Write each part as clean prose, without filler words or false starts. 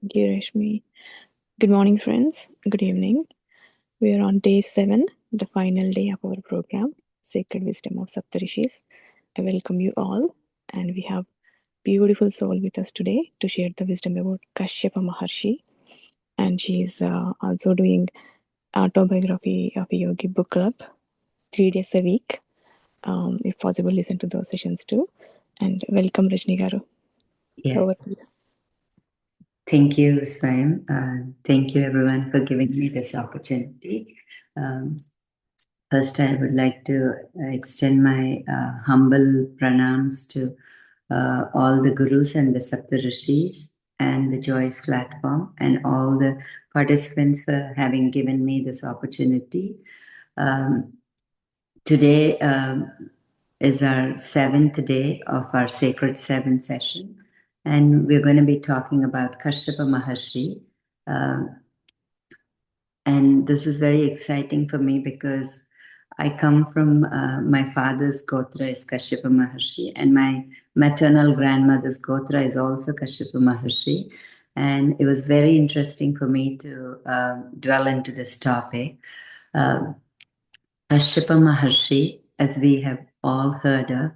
Thank you, Rashmi. Good morning, friends. Good evening. We are on day 7, the final day of our program, Sacred Wisdom of Saptharishis. I welcome you all, and we have beautiful soul with us today to share the wisdom about Kashyapa Maharshi. And she is also doing autobiography of a yogi book club 3 days a week. If possible, listen to those sessions too. And welcome, Rajni Garu. Yeah, Over to you. thank you, Swayam. Thank you, everyone, for giving me this opportunity. First, I would like to extend my humble pranams to all the gurus and the Saptarishis and the JOI's platform and all the participants for having given me this opportunity. Today is our 7th day of our Sacred 7 session, and we're going to be talking about Kashyapa Maharshi. And this is very exciting for me because I come from my father's Gotra is Kashyapa Maharshi, and my maternal grandmother's Gotra is also Kashyapa Maharshi. And it was very interesting for me to dwell into this topic. Kashyapa Maharshi, as we have all heard of,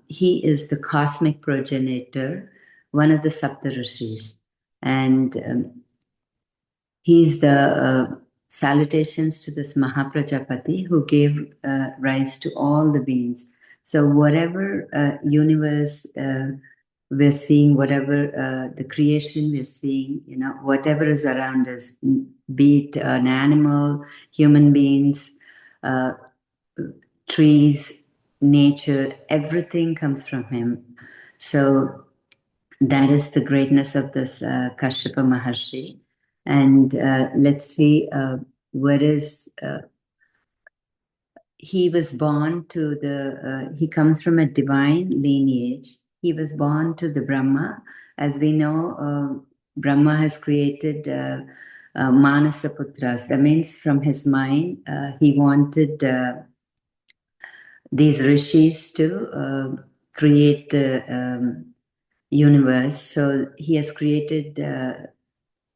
he is the cosmic progenitor, one of the Saptarishis. And he's the salutations to this Mahaprajapati who gave rise to all the beings. So whatever universe we're seeing, whatever the creation we're seeing, whatever is around us, be it an animal, human beings, trees, nature, everything comes from him. So that is the greatness of this Kashyapa Maharshi. And let's see where is he was born to the he comes from a divine lineage. He was born to the Brahma. As we know, Brahma has created Manasa Putras. That means from his mind, he wanted these rishis to create the universe. So he has created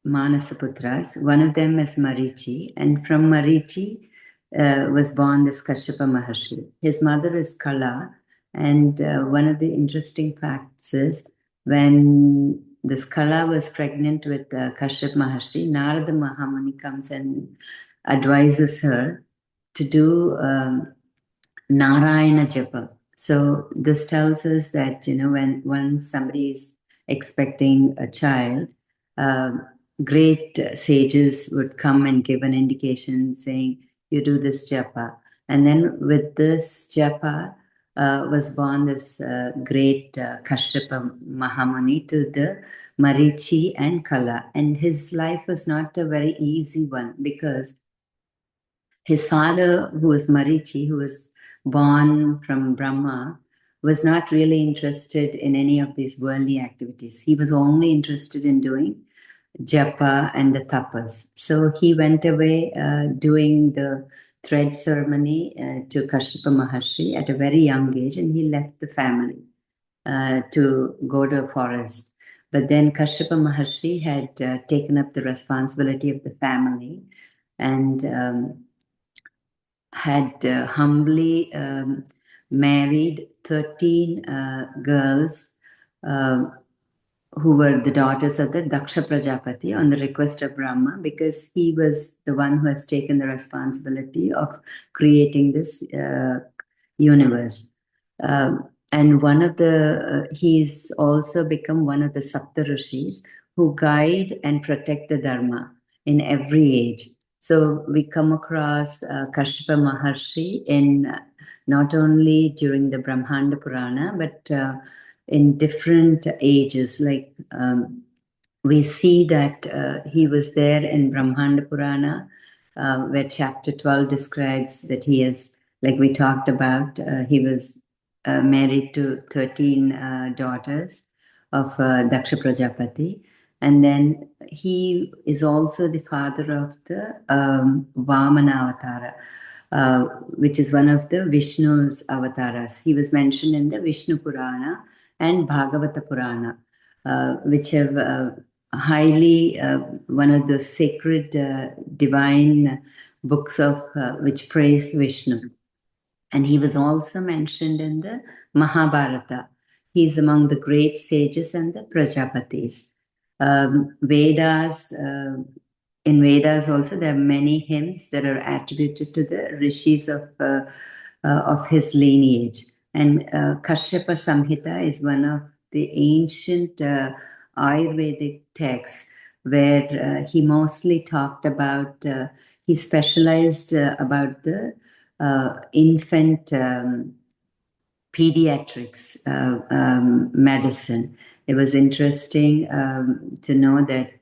Manasaputras. One of them is Marichi, and from Marichi was born this Kashyapa Maharshi. His mother is Kala, and one of the interesting facts is when this Kala was pregnant with Kashyapa Maharshi, Narada Mahamuni comes and advises her to do Narayana Japa. So this tells us that when somebody is expecting a child, great sages would come and give an indication saying, you do this japa. And then with this japa was born this great Kashyapa Mahamuni to the Marichi and Kala. And his life was not a very easy one because his father, who was Marichi, who was born from Brahma, was not really interested in any of these worldly activities. He was only interested in doing japa and the tapas. So he went away doing the thread ceremony to Kashyapa Maharshi at a very young age, and he left the family to go to a forest. But then Kashyapa Maharshi had taken up the responsibility of the family and had humbly married 13 girls who were the daughters of the Daksha Prajapati on the request of Brahma, because he was the one who has taken the responsibility of creating this universe. And one of the, he's also become one of the Saptarishis who guide and protect the Dharma in every age. So we come across Kashyapa Maharshi in not only during the Brahmanda Purana, but in different ages. Like we see that he was there in Brahmanda Purana, where chapter 12 describes that he is, like we talked about, he was married to 13 daughters of Daksha Prajapati. And then he is also the father of the Vamana Avatara, which is one of the Vishnu's avatars. He was mentioned in the Vishnu Purana and Bhagavata Purana, which have highly one of the sacred divine books of which praise Vishnu. And he was also mentioned in the Mahabharata. He's among the great sages and the Prajapatis. Vedas, in Vedas also, there are many hymns that are attributed to the rishis of his lineage. And Kashyapa Samhita is one of the ancient Ayurvedic texts where he mostly talked about, he specialized about the infant pediatrics medicine. It was interesting to know that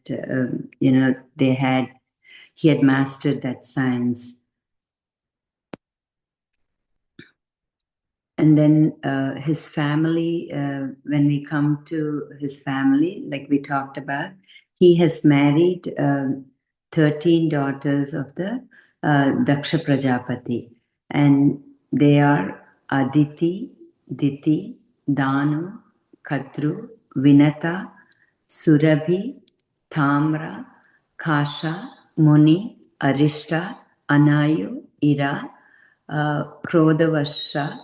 he had mastered that science. And then his family, when we come to his family, like we talked about, he has married 13 daughters of the Daksha Prajapati. And they are Aditi, Diti, Danu, Kadru, Vinata, Surabhi, Tamra, Kasha, Muni, Arishta, Anayu, Ira, Krodavasha.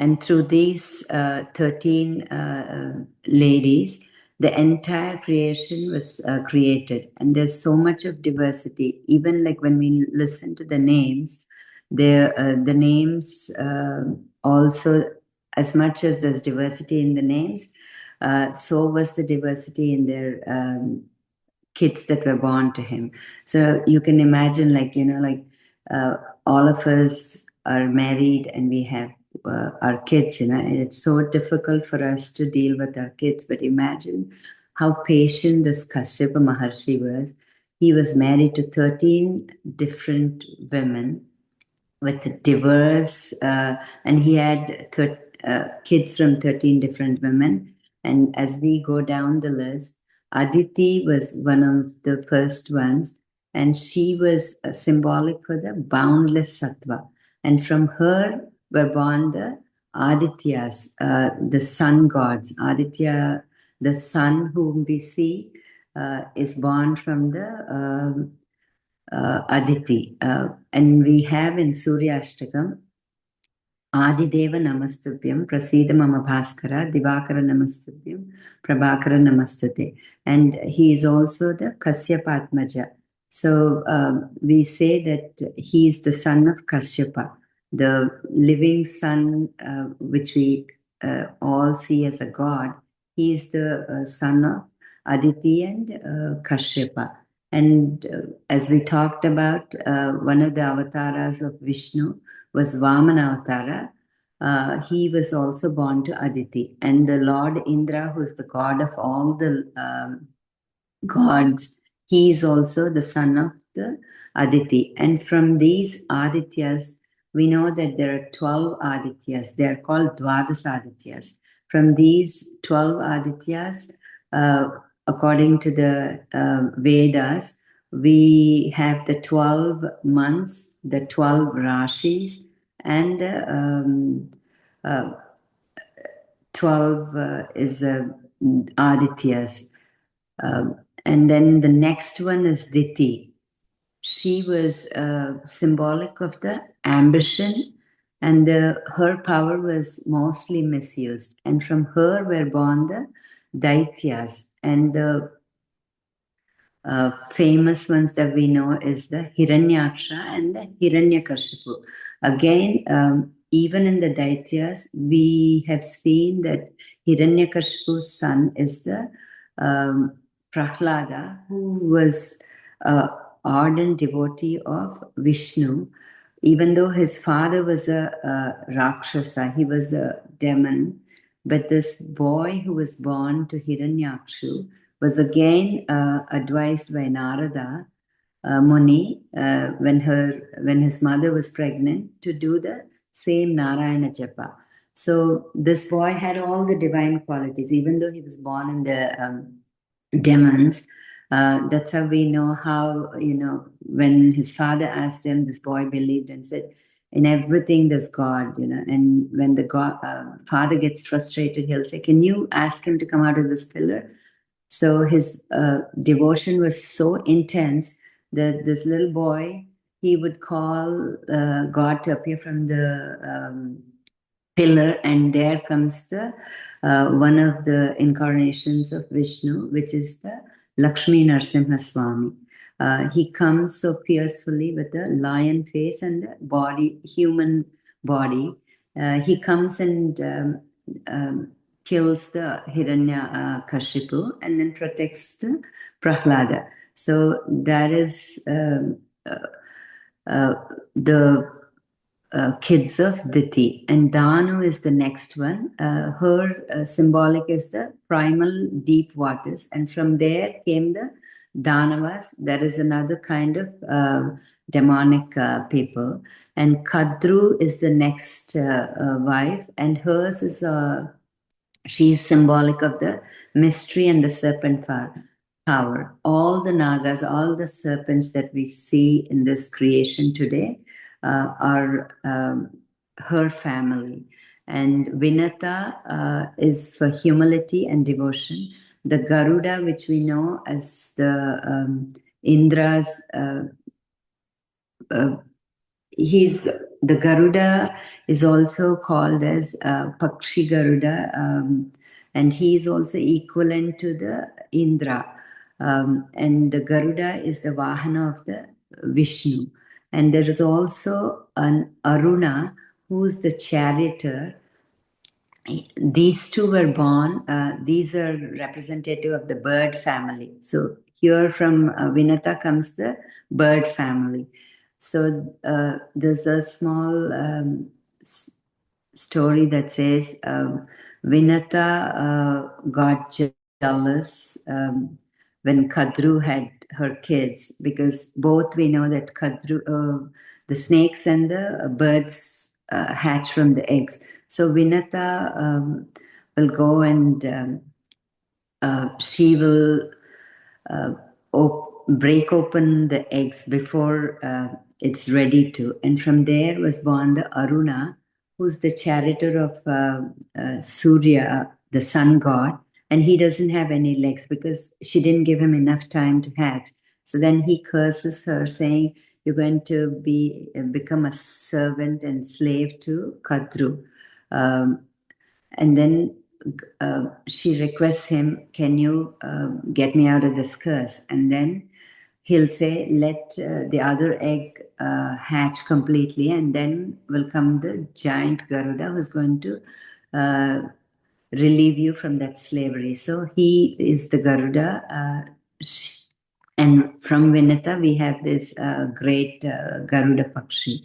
And through these 13 ladies, the entire creation was created. And there's so much of diversity. Even like when we listen to the names, the names also, as much as there's diversity in the names, so was the diversity in their kids that were born to him. So you can imagine, all of us are married and we have our kids, and it's so difficult for us to deal with our kids. But imagine how patient this Kashyapa Maharshi was. He was married to 13 different women with diverse, and he had kids from 13 different women. And as we go down the list, Aditi was one of the first ones, and she was symbolic for the boundless sattva. And from her were born the Adityas, the sun gods. Aditya, the sun whom we see, is born from the Aditi. And we have in Surya Ashtakam, Adideva Namastubhyam, Prasida Mama Bhaskara, Divakara Namastubhyam, Prabhakara Namastate. And he is also the Kasyapatmaja. So we say that he is the son of Kashyapa, the living son, which we all see as a god. He is the son of Aditi and Kashyapa. And as we talked about, one of the avatars of Vishnu was Vamana Avatara. He was also born to Aditi. And the Lord Indra, who is the god of all the gods, he is also the son of the Aditi. And from these Adityas, we know that there are 12 Adityas. They are called Dvadas Adityas. From these 12 Adityas, according to the Vedas, we have the 12 months, the 12 Rashis, and 12 is Adityas. And then the next one is Diti. She was symbolic of the ambition, and her power was mostly misused. And from her were born the Daityas. And the famous ones that we know is the Hiranyaksha and the Hiranyakashipu. Again, even in the Daityas, we have seen that Hiranyakashipu's son is the Prahlada, who was an ardent devotee of Vishnu. Even though his father was a Rakshasa, he was a demon, but this boy who was born to Hiranyakshu was again advised by Narada Muni when his mother was pregnant to do the same Narayana Japa. So this boy had all the divine qualities, even though he was born in the demons. That's how we know how, when his father asked him, this boy believed and said, In everything, there's God, And when the father gets frustrated, he'll say, "Can you ask him to come out of this pillar?" So his devotion was so intense that this little boy, he would call God to appear from the pillar, and there comes the one of the incarnations of Vishnu, which is the Lakshmi Narasimha Swami. He comes so fiercely with a lion face and a body, human body. He comes and kills the Hiranya Kashipu and then protects the Prahlada. So that is the kids of Diti. And Danu is the next one. Her symbolic is the primal deep waters. And from there came the Danavas. That is another kind of demonic people. And Kadru is the next wife. And hers is she is symbolic of the mystery and the serpent power. All the Nagas, all the serpents that we see in this creation today are her family. And Vinata is for humility and devotion. The Garuda, which we know as the Indra's he's the Garuda is also called as Pakshi Garuda, and he is also equivalent to the Indra. And the Garuda is the Vahana of the Vishnu. And there is also an Aruna, who's the charioteer. These two were born, these are representative of the bird family. So here from Vinata comes the bird family. So there's a small story that says Vinata got jealous when Kadru had her kids, because both we know that the snakes and the birds hatch from the eggs. So Vinata will go and she will break open the eggs before it's ready to. And from there was born the Aruna, who's the charioteer of Surya, the sun god. And he doesn't have any legs because she didn't give him enough time to hatch. So then he curses her, saying, "You're going to become a servant and slave to Kadru." And then she requests him, "Can you get me out of this curse?" And then he'll say, "Let the other egg hatch completely, and then will come the giant Garuda who's going to relieve you from that slavery." So he is the Garuda. And from Vinata, we have this great Garuda Pakshi.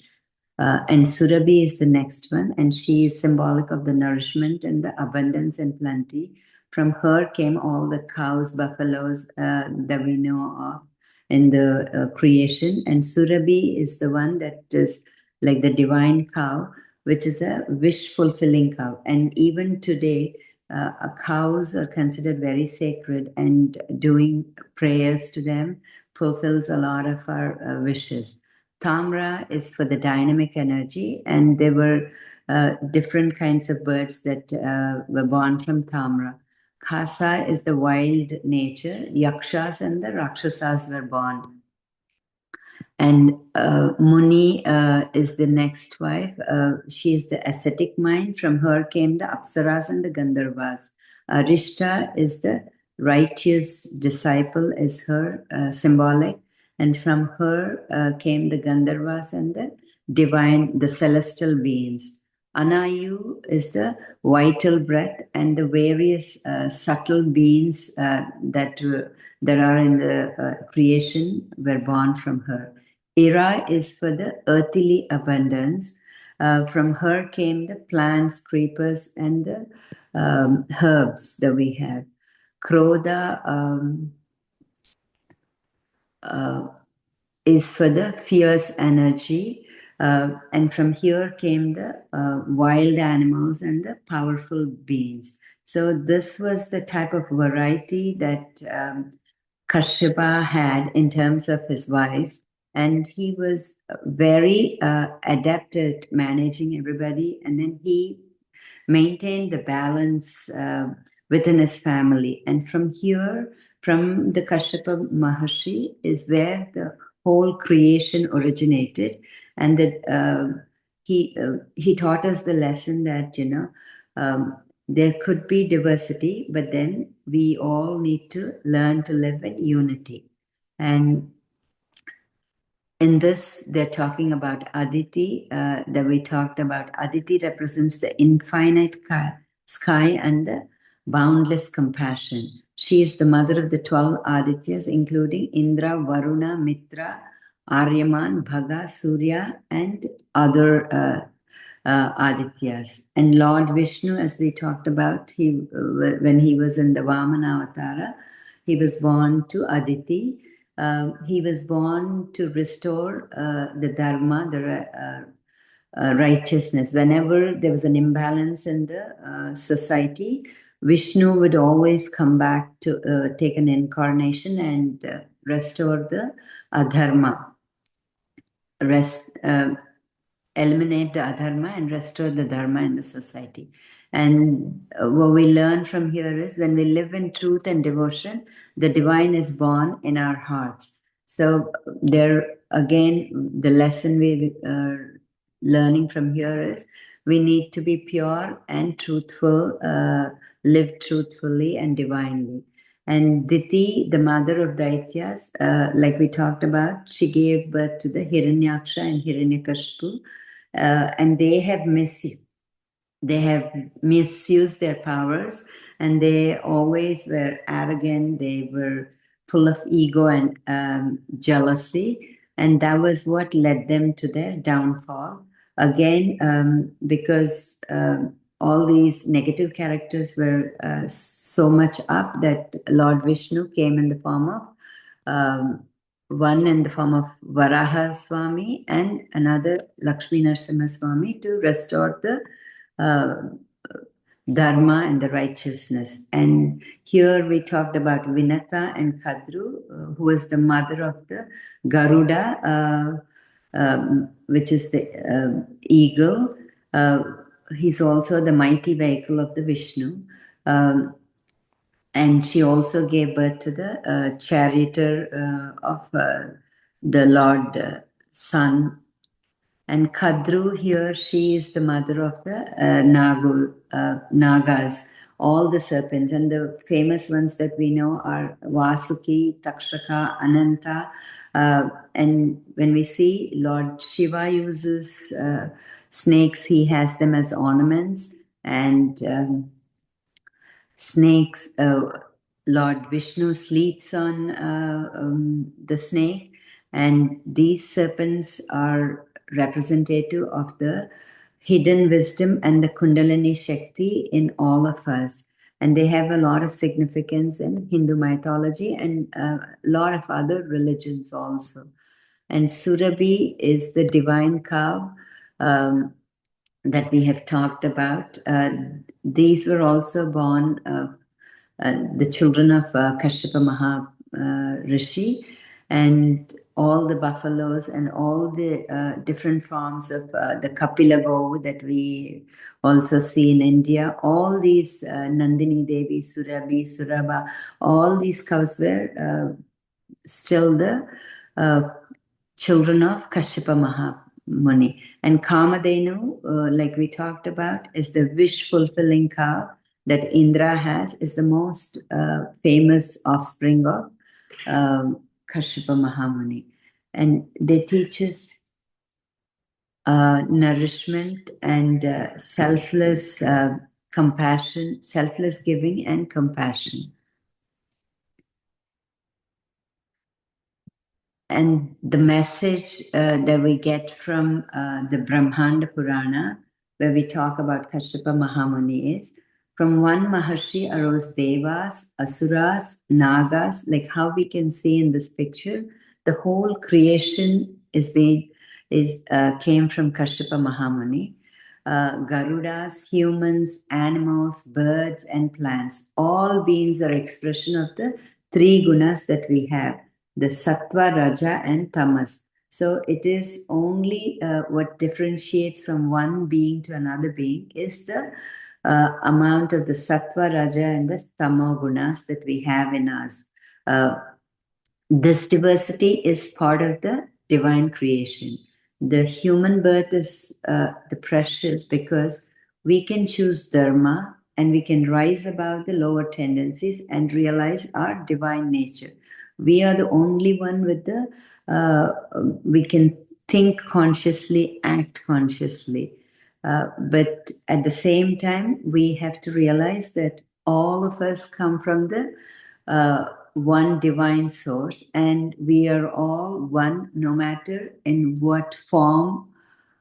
And Surabhi is the next one, and she is symbolic of the nourishment and the abundance and plenty. From her came all the cows, buffaloes that we know of in the creation. And Surabhi is the one that is like the divine cow, which is a wish fulfilling cow. And even today, cows are considered very sacred, and doing prayers to them fulfills a lot of our wishes. Tamra is for the dynamic energy, and there were different kinds of birds that were born from Tamra. Khasa is the wild nature. Yakshas and the Rakshasas were born. And Muni is the next wife. She is the ascetic mind. From her came the Apsaras and the Gandharvas. Rishta is the righteous disciple, is her symbolic. And from her came the Gandharvas and the divine, the celestial beings. Anayu is the vital breath, and the various subtle beings that are in the creation were born from her. Ira is for the earthly abundance. From her came the plants, creepers, and the herbs that we have. Krodha is for the fierce energy. And from here came the wild animals and the powerful beings. So this was the type of variety that Kashyapa had in terms of his wives. and he was very adept at managing everybody, and then he maintained the balance within his family. And from here, from the Kashyapa Maharshi, is where the whole creation originated, and that he taught us the lesson that there could be diversity, but then we all need to learn to live in unity. And in this, they're talking about Aditi, that we talked about. Aditi represents the infinite sky and the boundless compassion. She is the mother of the 12 Adityas, including Indra, Varuna, Mitra, Aryaman, Bhaga, Surya, and other Adityas. And Lord Vishnu, as we talked about, when he was in the Vamana Avatara, he was born to Aditi. He was born to restore the dharma, the righteousness. Whenever there was an imbalance in the society, Vishnu would always come back to take an incarnation and restore the adharma, eliminate the adharma and restore the dharma in the society. And what we learn from here is when we live in truth and devotion, the divine is born in our hearts. So there again, the lesson we are learning from here is we need to be pure and truthful, live truthfully and divinely. And Diti, the mother of Daityas, like we talked about, she gave birth to the Hiranyaksha and Hiranyakashipu, and they have misused their powers, and they always were arrogant. They were full of ego and jealousy, and that was what led them to their downfall. Again, because all these negative characters were so much up that Lord Vishnu came in the form of one in the form of Varaha Swami and another Lakshmi Narasimha Swami to restore the dharma and the righteousness. And here we talked about Vinata and Kadru, who is the mother of the Garuda, which is the eagle. He's also the mighty vehicle of the Vishnu. And she also gave birth to the charioteer of the Lord Sun. And Kadru here, she is the mother of the Nagas, all the serpents. And the famous ones that we know are Vasuki, Takshaka, Ananta. And when we see Lord Shiva uses snakes, he has them as ornaments. And snakes, Lord Vishnu sleeps on the snake, and these serpents are representative of the hidden wisdom and the Kundalini Shakti in all of us. And they have a lot of significance in Hindu mythology and a lot of other religions also. And Surabhi is the divine cow that we have talked about. These were also born the children of Kashyapa Rishi, and all the buffaloes and all the different forms of the Kapila Gau that we also see in India. All these Nandini Devi, Surabhi, Suraba, all these cows were still the children of Kashyapa Mahamuni. And Kamadhenu, like we talked about, is the wish-fulfilling cow that Indra has, is the most famous offspring of Kashyapa Mahamuni. And they teach us nourishment and selfless compassion, selfless giving and compassion. And the message that we get from the Brahmanda Purana, where we talk about Kashyapa Mahamuni, is from one Maharshi arose Devas, Asuras, Nagas, like how we can see in this picture. The whole creation came from Kashyapa Mahamuni. Garudas, humans, animals, birds, and plants. All beings are expression of the three gunas that we have, the sattva, raja, and tamas. So it is only what differentiates from one being to another being is the amount of the sattva, raja, and the tamo gunas that we have in us. Uh, this diversity is part of the divine creation. The human birth is the precious because we can choose dharma and we can rise above the lower tendencies and realize our divine nature. We are the only one with the, we can think consciously, act consciously. But at the same time, we have to realize that all of us come from the one divine source, and we are all one no matter in what form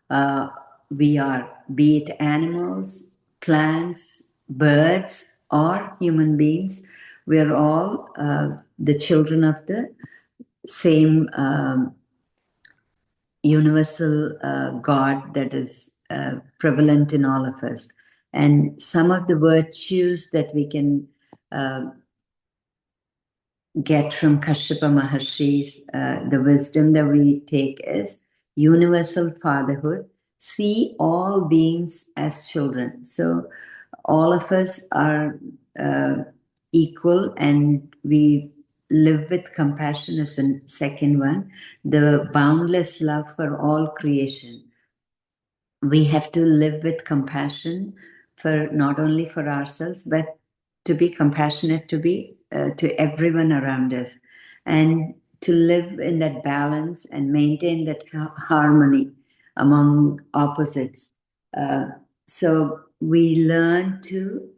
uh, we are, be it animals, plants, birds, or human beings. We are all the children of the same universal God that is prevalent in all of us. And some of the virtues that we can get from Kashyapa Maharshi's, the wisdom that we take is universal fatherhood. See all beings as children. So all of us are equal, and we live with compassion as the second one. The boundless love for all creation. We have to live with compassion for not only for ourselves, but to be compassionate to everyone around us, and to live in that balance and maintain that harmony among opposites. So we learn to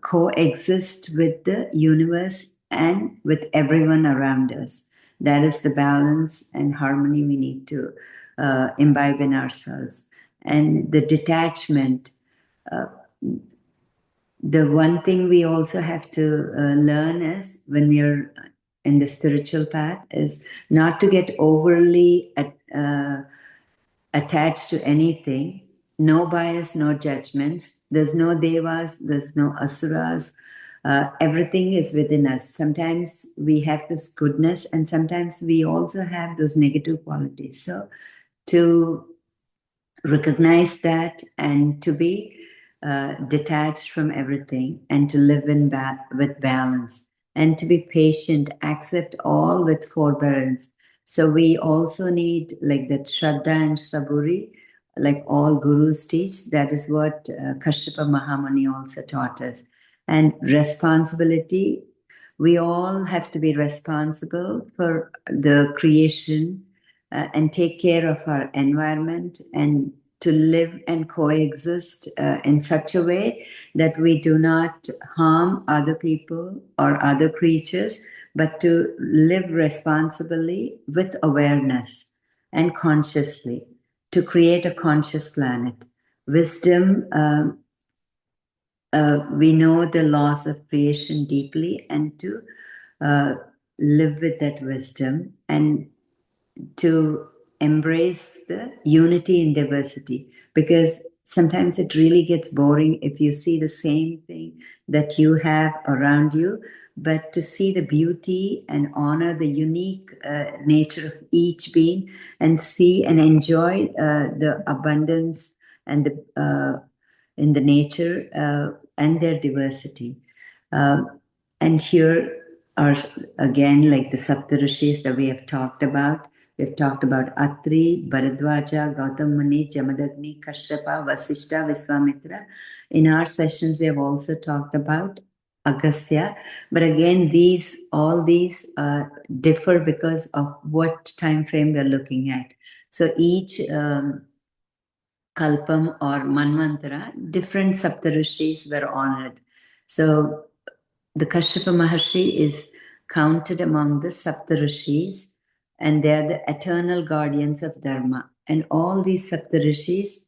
coexist with the universe and with everyone around us. That is the balance and harmony we need to imbibe in ourselves. And the detachment. The one thing we also have to learn is when we are in the spiritual path is not to get overly attached to anything. No bias, no judgments. There's no devas, there's no asuras. Everything is within us. Sometimes we have this goodness, and sometimes we also have those negative qualities. So to recognize that and to be detached from everything and to live with balance and to be patient, accept all with forbearance. So we also need like that Shraddha and Saburi, like all gurus teach. That is what Kashyapa Mahamuni also taught us. And responsibility, we all have to be responsible for the creation and take care of our environment and to live and coexist in such a way that we do not harm other people or other creatures, but to live responsibly with awareness and consciously to create a conscious planet. Wisdom, we know the laws of creation deeply, and to uh, live with that wisdom and to embrace the unity in diversity, because sometimes it really gets boring if you see the same thing that you have around you, but to see the beauty and honor the unique nature of each being and see and enjoy the abundance and the in the nature and their diversity. And here are again like the Saptharishis that we have talked about. We've talked about Atri, Bharadwaja, Gautam Muni, Jamadagni, Kashyapa, Vasishta, Viswamitra. In our sessions, we have also talked about Agastya. But again, all these differ because of what time frame we're looking at. So each Kalpam or Manvantara, different Saptarishis were honored. So the Kashyapa Maharshi is counted among the Saptarishis, and they are the eternal guardians of Dharma. And all these Saptarishis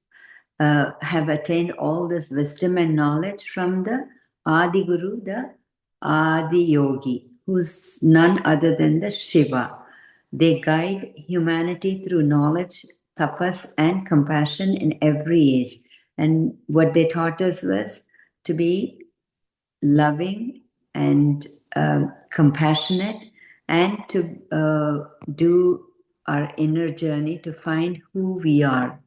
have attained all this wisdom and knowledge from the Adi Guru, the Adi Yogi, who's none other than the Shiva. They guide humanity through knowledge, tapas, and compassion in every age. And what they taught us was to be loving and compassionate, and to do our inner journey to find who we are.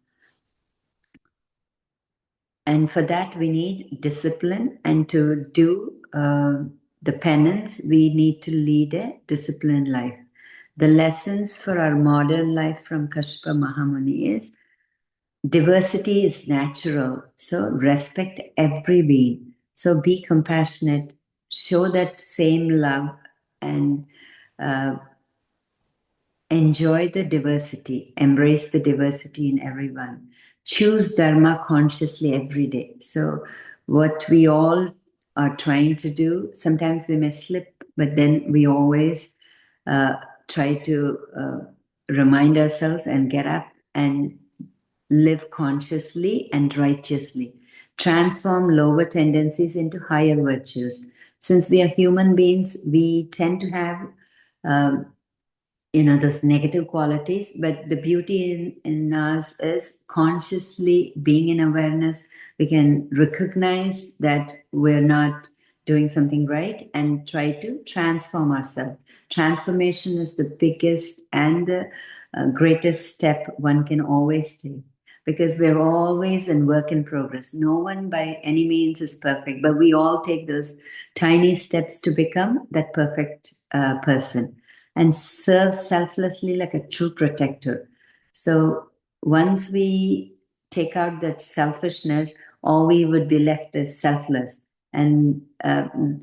And for that, we need discipline. And to do the penance, we need to lead a disciplined life. The lessons for our modern life from Kashyapa Mahamuni is diversity is natural. So respect every being. So be compassionate, show that same love, and uh, enjoy the diversity, embrace the diversity in everyone. Choose Dharma consciously every day. So, what we all are trying to do, sometimes we may slip, but then we always uh, try to remind ourselves and get up and live consciously and righteously. Transform lower tendencies into higher virtues. Since we are human beings, we tend to have um, those negative qualities, but the beauty in us is consciously being in awareness. We can recognize that we're not doing something right and try to transform ourselves. Transformation is the biggest and the greatest step one can always take, because we're always in work in progress. No one by any means is perfect, but we all take those tiny steps to become that perfect person and serve selflessly like a true protector. So once we take out that selfishness, all we would be left is selfless. And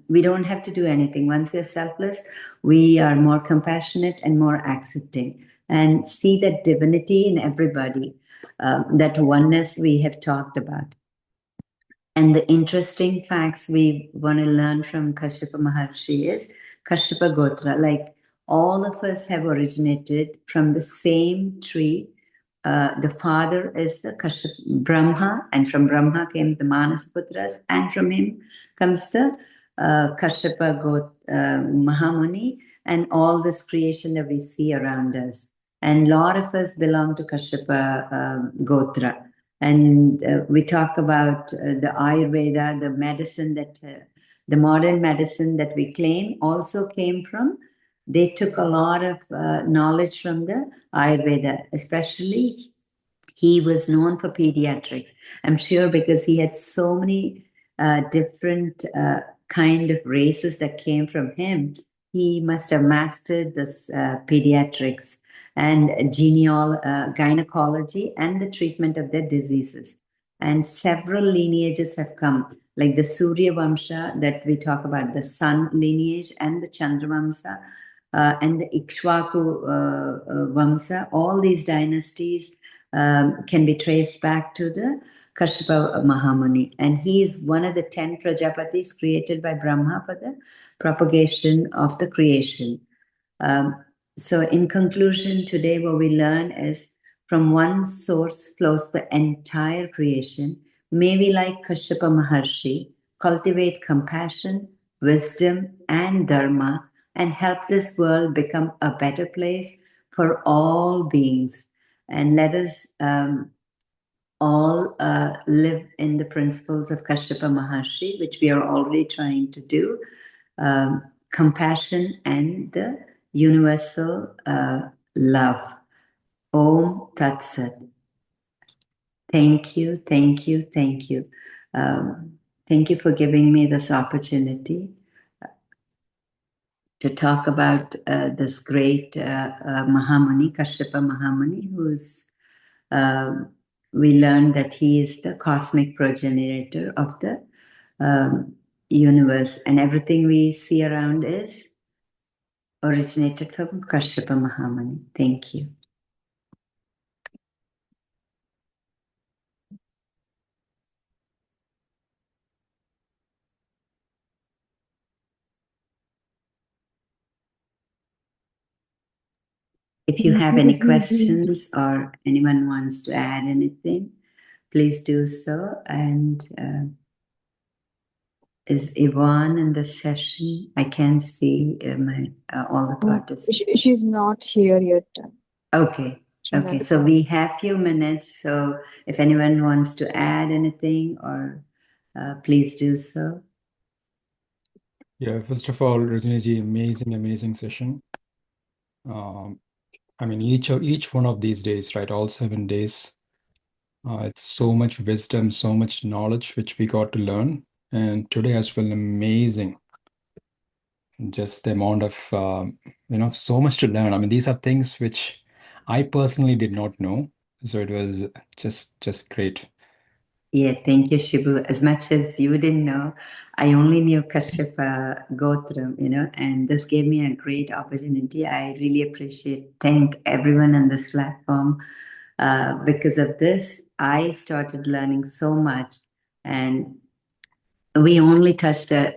we don't have to do anything. Once we are selfless, we are more compassionate and more accepting and see that divinity in everybody, that oneness we have talked about. And the interesting facts we want to learn from Kashyapa Maharshi is Kashyapa Gotra. Like all of us have originated from the same tree. The father is the Brahma, and from Brahma came the Manasaputras, and from him comes the Kashyapa Mahamuni, and all this creation that we see around us. And a lot of us belong to Kashyapa Gotra. And we talk about the Ayurveda, the medicine that the modern medicine that we claim also came from. They took a lot of knowledge from the Ayurveda, especially he was known for pediatrics. I'm sure because he had so many different kind of races that came from him. He must have mastered this pediatrics and gynecology and the treatment of their diseases. And several lineages have come, like the Surya Vamsha that we talk about, the Sun lineage, and the Chandravamsa, and the Ikshvaku Vamsa. All these dynasties can be traced back to the Kashyapa Mahamuni. And he is one of the 10 Prajapatis created by Brahma for the propagation of the creation. So, in conclusion, today what we learn is from one source flows the entire creation. May we, like Kashyapa Maharshi, cultivate compassion, wisdom, and dharma and help this world become a better place for all beings. And let us all live in the principles of Kashyapa Maharshi, which we are already trying to do. Compassion and the universal love. Om Tat Sat. Thank you, thank you, thank you. Thank you for giving me this opportunity to talk about this great Mahamuni, Kashyapa Mahamuni, who's we learned that he is the cosmic progenitor of the universe, and everything we see around is originated from Kashyapa Mahamuni. Thank you. If you have any questions or anyone wants to add anything, please do so. And is Yvonne in the session? I can't see all the participants. She's not here yet. Okay. Okay. So we have few minutes. So if anyone wants to add anything, or please do so. Yeah, first of all, Rajni ji, amazing session. I mean, each one of these days, right? All 7 days, it's so much wisdom, so much knowledge which we got to learn. And today has been amazing. Just the amount of so much to learn. I mean, these are things which I personally did not know. So it was just great. Yeah, thank you, Shibu. As much as you didn't know, I only knew Kashyapa Gotram, and this gave me a great opportunity. I really thank everyone on this platform. Because of this, I started learning so much, and we only touched a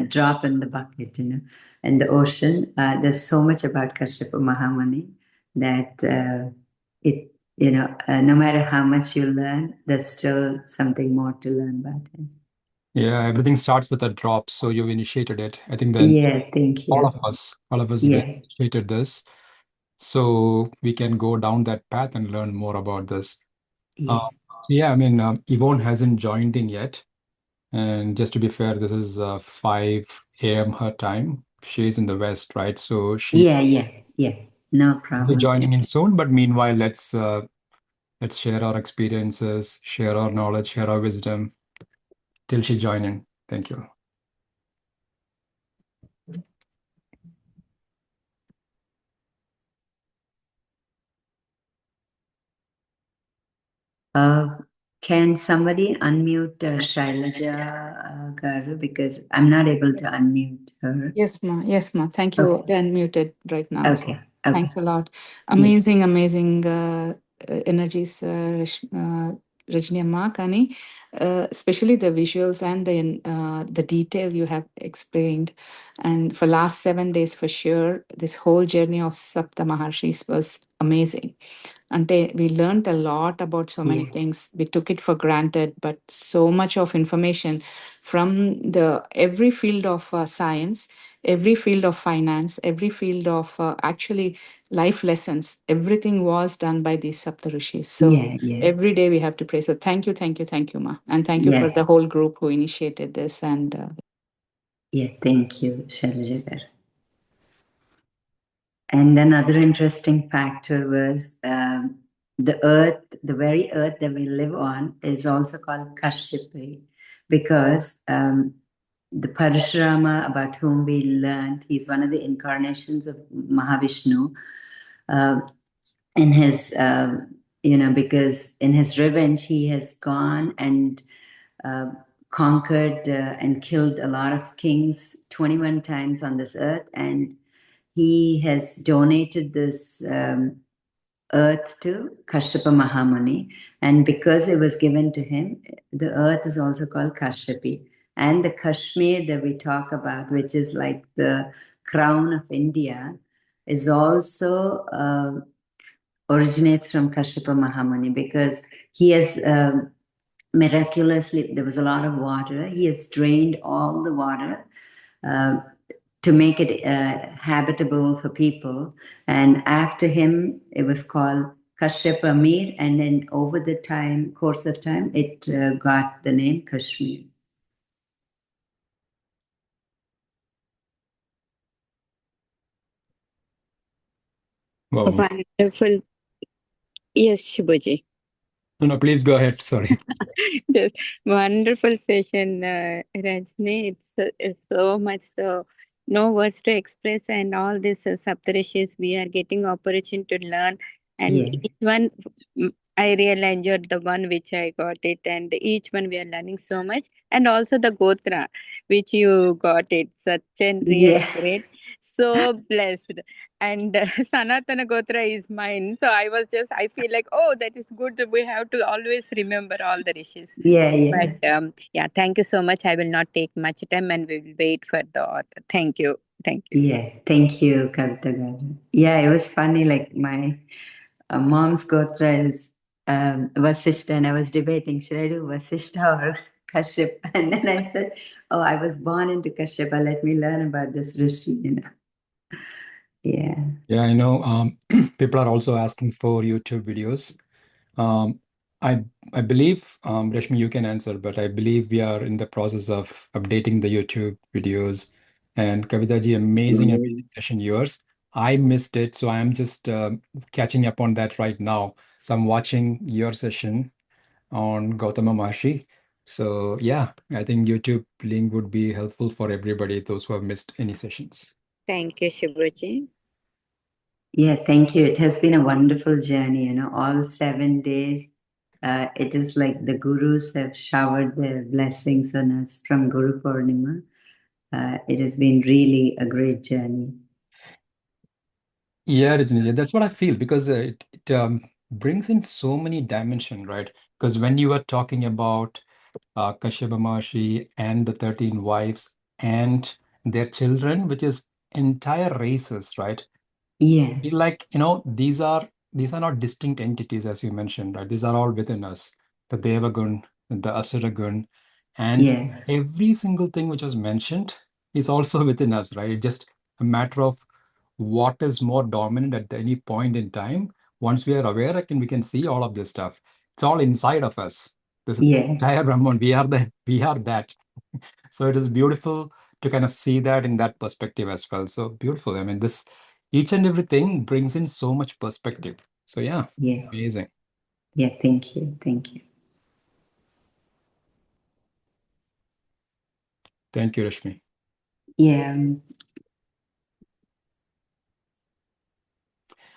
drop in the bucket, in the ocean. There's so much about Kashyapa Mahamuni that no matter how much you learn, there's still something more to learn about him. Yeah, everything starts with a drop. So you initiated it. I think then Yeah, thank you. all of us Yeah, initiated this. So we can go down that path and learn more about this. Uh, yeah, yeah, I mean, Yvonne hasn't joined in yet. And just to be fair, this is 5 a.m. her time. She's in the West, right? So she yeah. No will be problem. joining in soon. But meanwhile, let's share our experiences, share our knowledge, share our wisdom till she join in. Thank you. Uh, can somebody unmute Shailaja Garu, because I'm not able to unmute her. Yes, ma. Yes, ma. Thank you. Okay, They're unmuted right now. So okay, okay. thanks a lot. Yeah, Amazing, amazing energies, Rajni Amma, Kani. Especially the visuals and the detail you have explained. And for last 7 days, for sure, this whole journey of Sapta Maharshis was amazing. And we learned a lot about so many yeah, things. We took it for granted, but so much of information from the every field of science, every field of finance, every field of actually life lessons. Everything was done by these Saptarishis. So yeah, every day we have to pray. So thank you, Ma, and thank you for yeah, the whole group who initiated this. And yeah. Thank you, Shailaja Garu. And another interesting factor was the earth, the very earth that we live on, is also called Kashyapa because the Parashurama about whom we learned, he's one of the incarnations of Mahavishnu. Uh, in his, because in his revenge, he has gone and uh, conquered and killed a lot of kings 21 times on this earth. And he has donated this earth to Kashyapa Mahamuni. And because it was given to him, the earth is also called Kashyapi. And the Kashmir that we talk about, which is like the crown of India, is also originates from Kashyapa Mahamuni because he has miraculously, there was a lot of water. He has drained all the water uh, to make it habitable for people. And after him, it was called Kashyapa Mir. And then over the course of time, it got the name Kashmir. Wow. Wonderful. Yes, Shibuji. No, no, please go ahead. Sorry. Just wonderful session, Rajni. It's so much so no words to express, and all this Saptarishis we are getting opportunity to learn, and Yeah, each one I really enjoyed the one which I got it, and each one we are learning so much, and also the Gotra which you got it, such and really yeah, great. So blessed, and Sanatana Gotra is mine. So I feel like, oh, that is good. We have to always remember all the rishis. yeah, yeah. But yeah, thank you so much. I will not take much time and we will wait for the author. Thank you. Thank you. Yeah, thank you, Kavita Garu. Yeah, it was funny. Like my mom's gotra is Vasishta, and I was debating should I do Vasishta or Kashyap, and then I said, "Oh, I was born into Kashyapa. Let me learn about this rishi." Yeah, Yeah, I know. People are also asking for YouTube videos. Um, I I believe, Rashmi, you can answer, but I believe we are in the process of updating the YouTube videos. And Kavitaji, amazing, amazing session yours. I missed it, so I'm just catching up on that right now. So I'm watching your session on Gautama Maharshi. So yeah, I think YouTube link would be helpful for everybody, those who have missed any sessions. Thank you, Shubhraji. Yeah, thank you. It has been a wonderful journey, all 7 days. It is like the gurus have showered their blessings on us from Guru Purnima. It has been really a great journey. Yeah, Rajni, that's what I feel because it brings in so many dimension, right? Because when you were talking about Kashyapa Maharshi and the 13 wives and their children, which is entire races, right? Yeah, Feel like, these are not distinct entities, as you mentioned, right? These are all within us. The Devagun, the Asura Gun, and yeah, every single thing which was mentioned is also within us, right? It's just a matter of what is more dominant at any point in time. Once we are aware, we can see all of this stuff. It's all inside of us. This is the yeah, entire Brahman. We are that. So it is beautiful to kind of see that in that perspective as well. So beautiful. I mean, this each and everything brings in so much perspective. So yeah, yeah, amazing. yeah. Thank you. Thank you. Thank you, Rashmi. Yeah,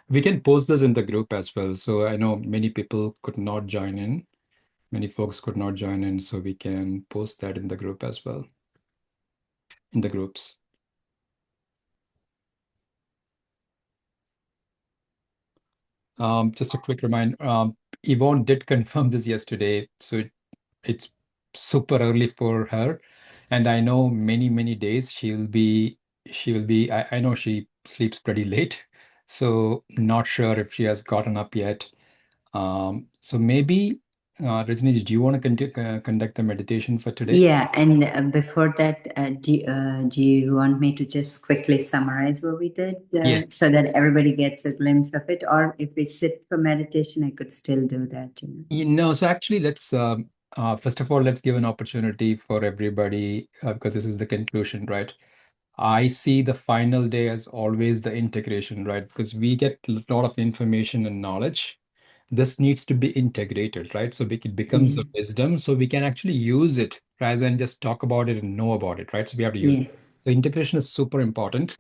We can post this in the group as well. So I know many people could not join in. Many folks could not join in, so we can post that in the group as well, in the groups. Just a quick reminder, Yvonne did confirm this yesterday, so it's super early for her. And I know many days I know she sleeps pretty late, so not sure if she has gotten up yet. So maybe, Rajni, do you want to conduct the meditation for today? yeah. And before that, do you want me to just quickly summarize what we did Yes. so that everybody gets a glimpse of it? Or if we sit for meditation, I could still do that. So actually, let's first of all, let's give an opportunity for everybody because this is the conclusion, right? I see the final day as always the integration, right? Because we get a lot of information and knowledge. This needs to be integrated, right? So it becomes a Yeah, wisdom, so we can actually use it rather than just talk about it and know about it, right? So we have to use yeah. it. So integration is super important.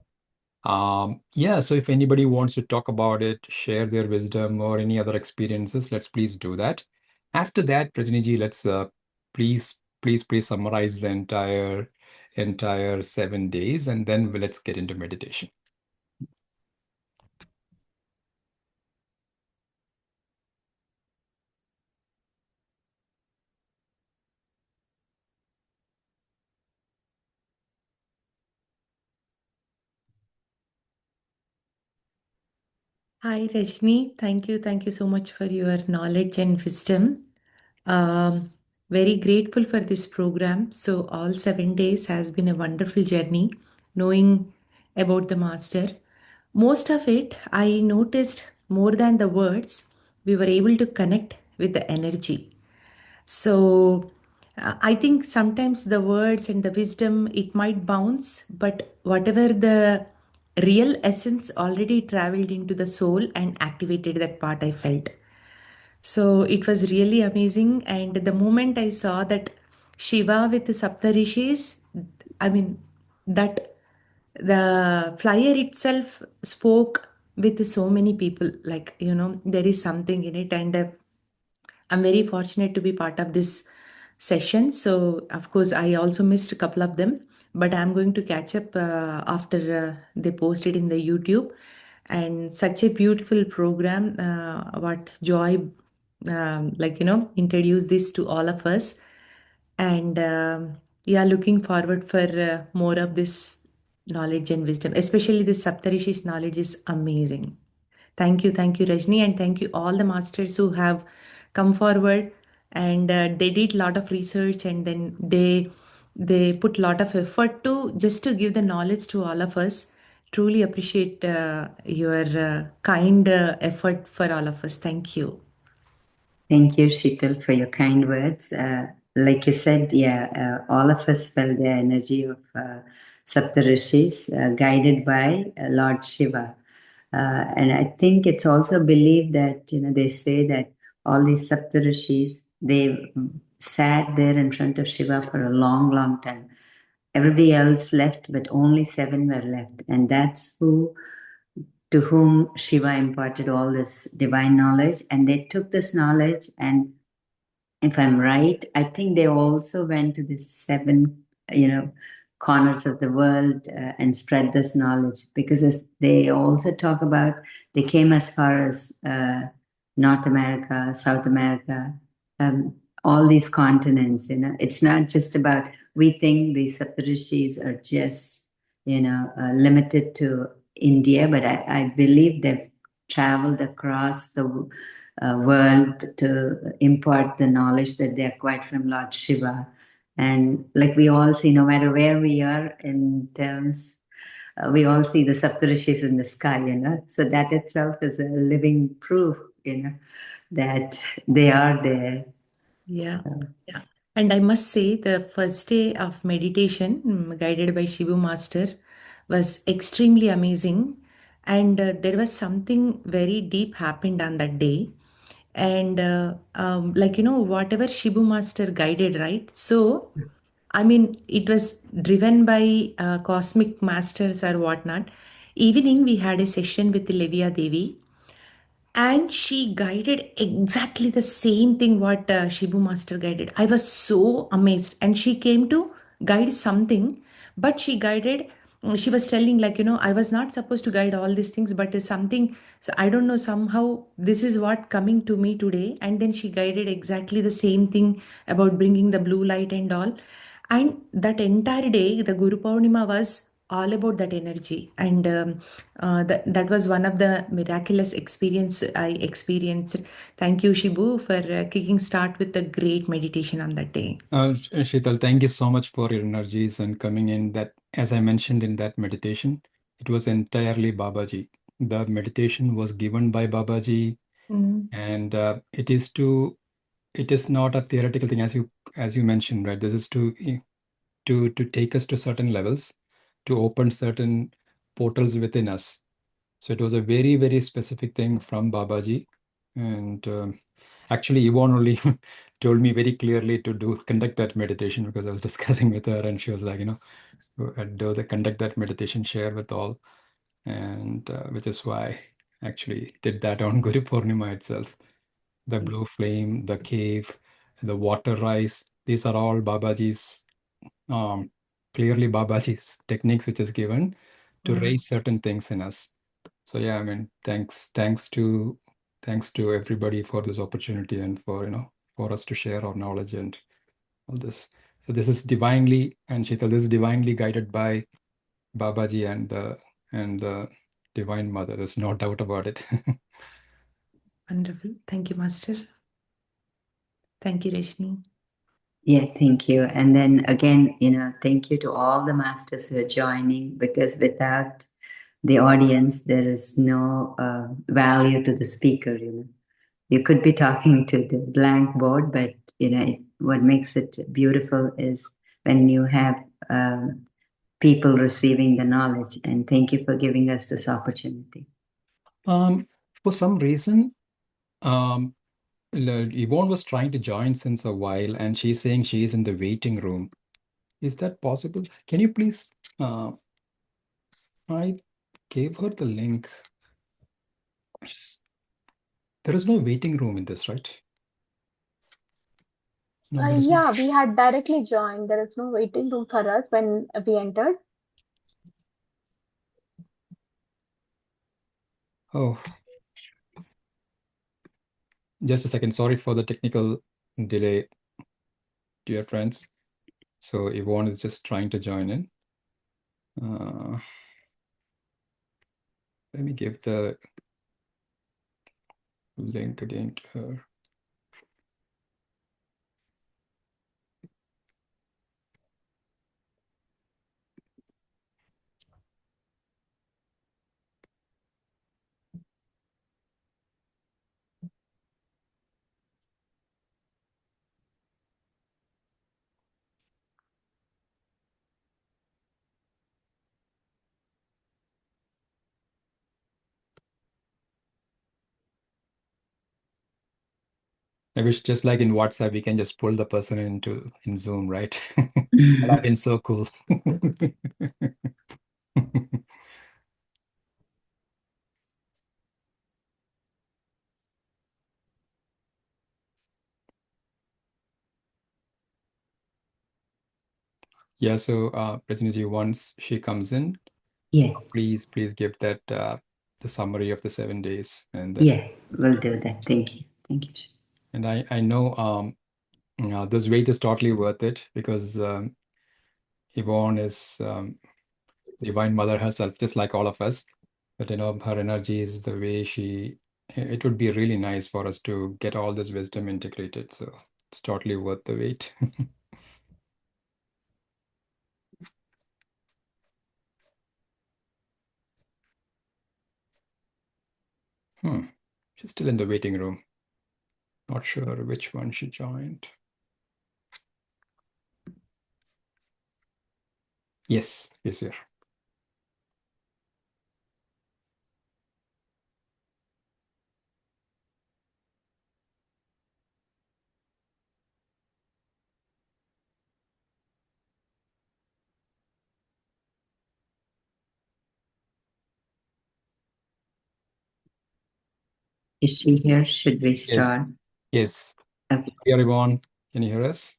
Yeah, so if anybody wants to talk about it, share their wisdom or any other experiences, let's please do that. After that, Rajniji, let's please summarize the entire 7 days, and then let's get into meditation. Hi, Rajni. Thank you so much for your knowledge and wisdom. Very grateful for this program. So, all 7 days has been a wonderful journey knowing about the Master. Most of it, I noticed more than the words, we were able to connect with the energy. So I think sometimes the words and the wisdom it might bounce, but whatever the real essence already traveled into the soul and activated that part I felt. So it was really amazing. And the moment I saw that Shiva with the Saptharishis, I mean, that the flyer itself spoke with so many people. Like, there is something in it. And I'm very fortunate to be part of this session. So, of course, I also missed a couple of them, but I'm going to catch up after they posted in the YouTube. And such a beautiful program, what Joy, introduced this to all of us. And yeah, looking forward for more of this knowledge and wisdom, especially this Saptarishis knowledge is amazing. Thank you, Rajni, and thank you all the masters who have come forward and they did a lot of research and then they put a lot of effort to just to give the knowledge to all of us. Truly appreciate your kind effort for all of us. Thank you. Thank you, Shikal, for your kind words. Like you said, yeah, all of us felt the energy of Saptarishis, guided by Lord Shiva. And I think it's also believed that, they say that all these Saptharishis, they sat there in front of Shiva for a long, long time. Everybody else left, but only 7 were left. And that's to whom Shiva imparted all this divine knowledge. And they took this knowledge, and if I'm right, I think they also went to the 7, corners of the world and spread this knowledge, because as they also talk about, they came as far as North America, South America, um, all these continents. It's not just about, we think these Saptarishis are just, limited to India, but I believe they've traveled across the world to impart the knowledge that they acquired from Lord Shiva. And like we all see, no matter where we are in terms, we all see the Saptarishis in the sky, So that itself is a living proof, that they are there. Yeah. Yeah. And I must say, the first day of meditation, guided by Shivu Master, was extremely amazing. And there was something very deep happened on that day. And whatever Shivu Master guided, right? So, I mean, it was driven by cosmic masters or whatnot. Evening, we had a session with Levia Devi, and she guided exactly the same thing what Shibu Master guided. I was so amazed, and she came to guide something, but she guided. She was telling, like, I was not supposed to guide all these things, but is something. So I don't know. Somehow this is what coming to me today, and then she guided exactly the same thing about bringing the blue light and all. And that entire day, the Guru Purnima was all about that energy. And that was one of the miraculous experience I experienced. Thank you, Shibu, for kicking start with a great meditation on that day. Sheetal, thank you so much for your energies and coming in. That, as I mentioned in that meditation, it was entirely Babaji. The meditation was given by Babaji, and it is not a theoretical thing, as you mentioned, right? This is to take us to certain levels, to open certain portals within us. So it was a very, very specific thing from Babaji. And actually, Yvonne only told me very clearly to conduct that meditation, because I was discussing with her, and she was like, conduct that meditation, share with all. And which is why I actually did that on Guru Purnima itself. The blue flame, the cave, the water rise, these are all Babaji's, clearly Babaji's techniques, which is given to raise certain things in us. So yeah, I mean, thanks to everybody for this opportunity, and for us to share our knowledge and all this. So this is divinely, and Sheetal, this is divinely guided by Babaji and the Divine Mother. There's no doubt about it. Wonderful. Thank you, Master. Thank you, Rajni. Yeah, thank you. And then again, thank you to all the masters who are joining, because without the audience, there is no value to the speaker. You could be talking to the blank board, but what makes it beautiful is when you have people receiving the knowledge. And thank you for giving us this opportunity. For some reason, Yvonne was trying to join since a while, and she's saying she is in the waiting room. Is that possible? Can you please? I gave her the link. There is no waiting room in this, right? No, there is Yeah, we had directly joined. There is no waiting room for us when we entered. Oh, just a second. Sorry for the technical delay, dear friends. So Yvonne is just trying to join in. Let me give the link again to her. I wish just like in WhatsApp, we can just pull the person in Zoom, right? That have been so cool. Yeah, so Rajni, once she comes in, Yeah, please give that the summary of the 7 days, and yeah, we'll do that. Thank you. Thank you. and I know this wait is totally worth it because Yvonne is Divine Mother herself, just like all of us. But you know, her energy is the way it would be really nice for us to get all this wisdom integrated. So it's totally worth the wait. She's still in the waiting room. Not sure which one she joined. Yes, she's here. Is she here? Should we Yes. start? Yes. Okay. Here, Yvonne, can you hear us?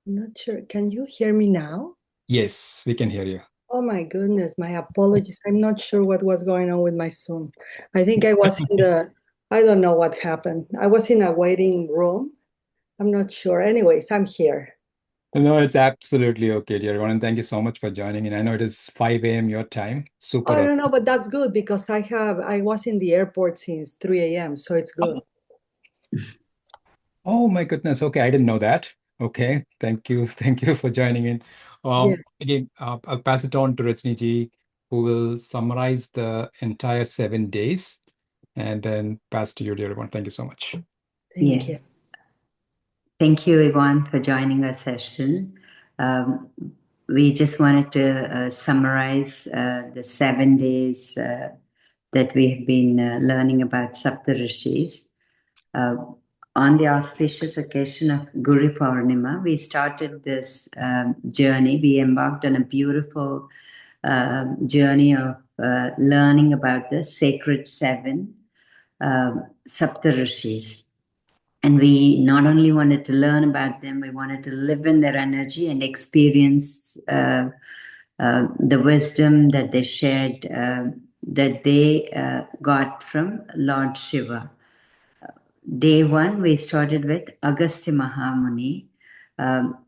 I'm not sure. Can you hear me now? Yes, we can hear you. Oh my goodness, my apologies. I'm not sure what was going on with my Zoom. I think I was I don't know what happened. I was in a waiting room. I'm not sure. Anyways, I'm here. No, it's absolutely okay, dear Yvonne, and thank you so much for joining in. I know it is 5 a.m. your time. Super. Oh, no, but that's good because I was in the airport since 3 a.m., so it's good. Oh my goodness. Okay, I didn't know that. Okay, thank you. Thank you for joining in. Yeah. Again, I'll pass it on to Rajni ji, who will summarize the entire 7 days and then pass to you, dear Yvonne. Thank you so much. Thank you. Thank you, Yvonne, for joining our session. We just wanted to summarize the 7 days that we have been learning about Saptharishis. On the auspicious occasion of Guru Purnima, we started this journey. We embarked on a beautiful journey of learning about the sacred 7 Saptarishis. And we not only wanted to learn about them, we wanted to live in their energy and experience the wisdom that they shared, that they got from Lord Shiva. Day 1, we started with Agastya Mahamuni.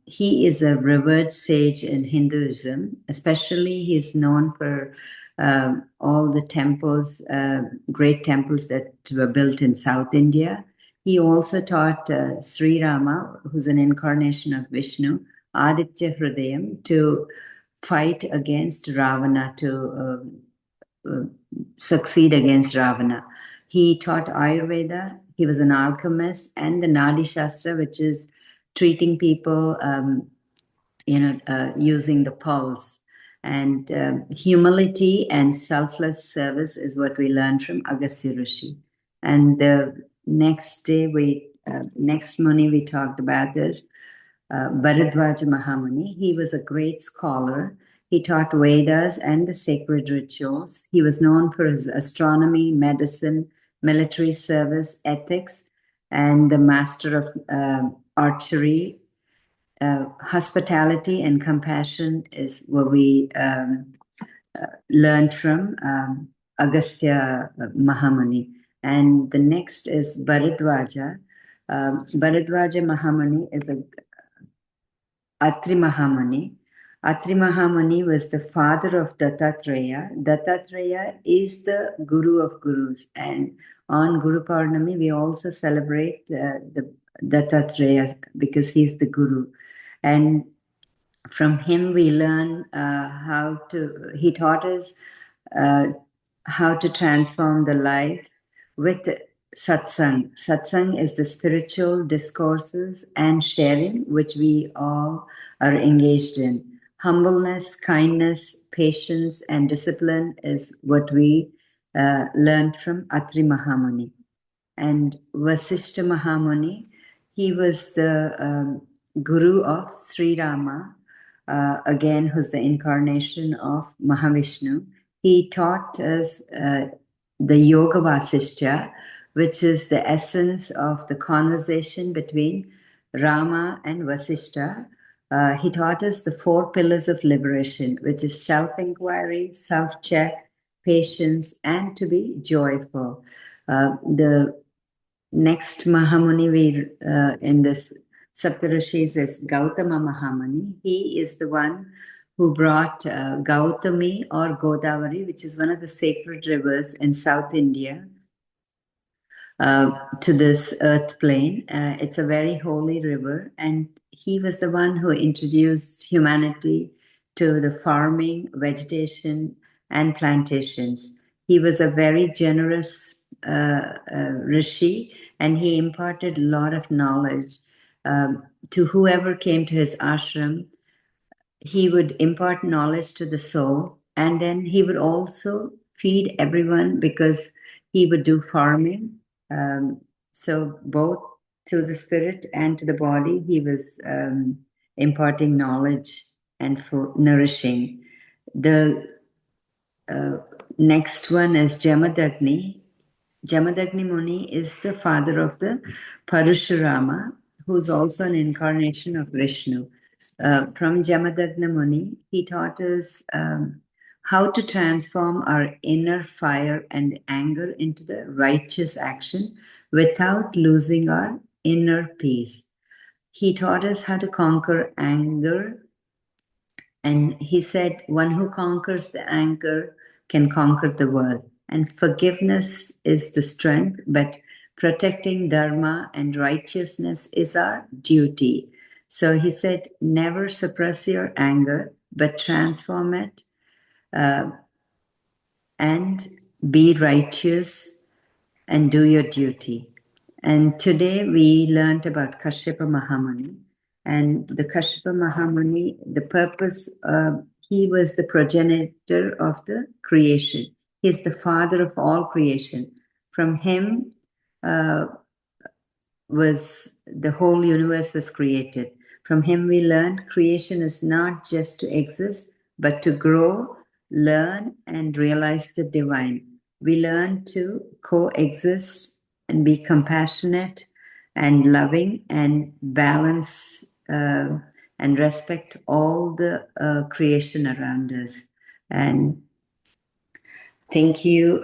He is a revered sage in Hinduism. Especially, he's known for all the temples, great temples that were built in South India. He also taught Sri Rama, who's an incarnation of Vishnu, Aditya Hridayam, to fight against Ravana, to succeed against Ravana. He taught Ayurveda. He was an alchemist, and the Nadi Shastra, which is treating people, using the pulse. And humility and selfless service is what we learned from Agastya Rishi. And the next day, next Muni we talked about is Bharadwaja Mahamuni. He was a great scholar. He taught Vedas and the sacred rituals. He was known for his astronomy, medicine, military service, ethics, and the master of archery. Hospitality and compassion is what we learned from Agastya Mahamuni. And the next is Bharadwaja. Bharadwaja Mahamuni is a Atri Mahamuni. Atri Mahamuni was the father of Dattatreya. Dattatreya is the Guru of Gurus. And on Guru Purnami, we also celebrate the Dattatreya because he's the Guru. And from him, we learn he taught us how to transform the life with satsang. Satsang is the spiritual discourses and sharing which we all are engaged in. Humbleness, kindness, patience, and discipline is what we learned from Atri Mahamuni. and Vasishta Mahamuni. He was the guru of Sri Rama, again, who's the incarnation of Mahavishnu. He taught us the Yoga Vasishta, which is the essence of the conversation between Rama and Vasishta. He taught us the 4 pillars of liberation, which is self-inquiry, self-check, patience, and to be joyful. The next Mahamuni in this Saptharishis is Gautama Mahamuni. He is the one who brought Gautami or Godavari, which is one of the sacred rivers in South India, to this earth plane. It's a very holy river, and he was the one who introduced humanity to the farming, vegetation, and plantations. He was a very generous rishi, and he imparted a lot of knowledge to whoever came to his ashram. He would impart knowledge to the soul, and then he would also feed everyone because he would do farming. So both to the spirit and to the body, he was imparting knowledge and for nourishing. The next one is Jamadagni. Jamadagni Muni is the father of the Parashurama, who's also an incarnation of Vishnu. From Jamadagni Muni, he taught us how to transform our inner fire and anger into the righteous action without losing our inner peace. He taught us how to conquer anger, and he said, one who conquers the anger can conquer the world. And forgiveness is the strength, but protecting dharma and righteousness is our duty. So he said, never suppress your anger, but transform it and be righteous and do your duty. And today we learned about Kashyapa Mahamuni. And the Kashyapa Mahamuni, the purpose, he was the progenitor of the creation. He's the father of all creation. From him was the whole universe was created. From him we learned creation is not just to exist, but to grow, learn, and realize the divine. We learn to coexist and be compassionate and loving and balance and respect all the creation around us. And thank you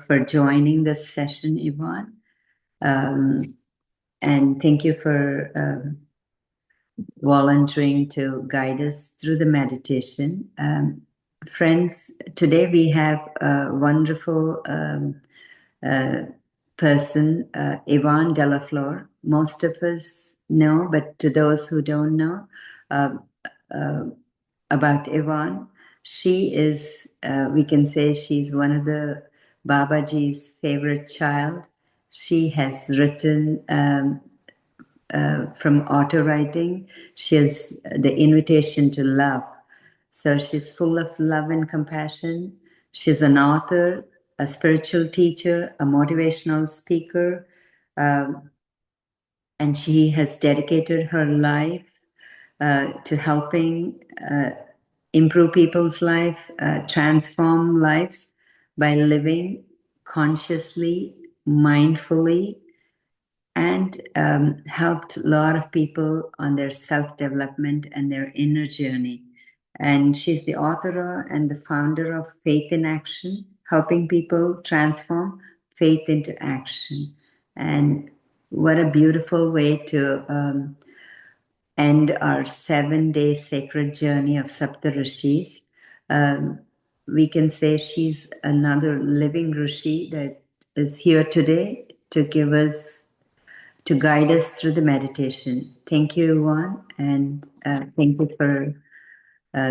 for joining this session, Yvonne. And thank you for volunteering to guide us through the meditation. Friends, today we have a wonderful person, Yvonne Delafleur. Most of us know, but to those who don't know about Yvonne, she is, we can say she's one of the Babaji's favorite child. She has written from auto writing. She has the invitation to love. So she's full of love and compassion. She's an author, a spiritual teacher, a motivational speaker, and she has dedicated her life to helping improve people's life, transform lives by living consciously, mindfully, and helped a lot of people on their self-development and their inner journey. And she's the author and the founder of Faith in Action, helping people transform faith into action. And what a beautiful way to end our 7-day sacred journey of Saptharishis. We can say she's another living Rishi that is here today to give us, to guide us through the meditation. Thank you, Yvonne, and thank you for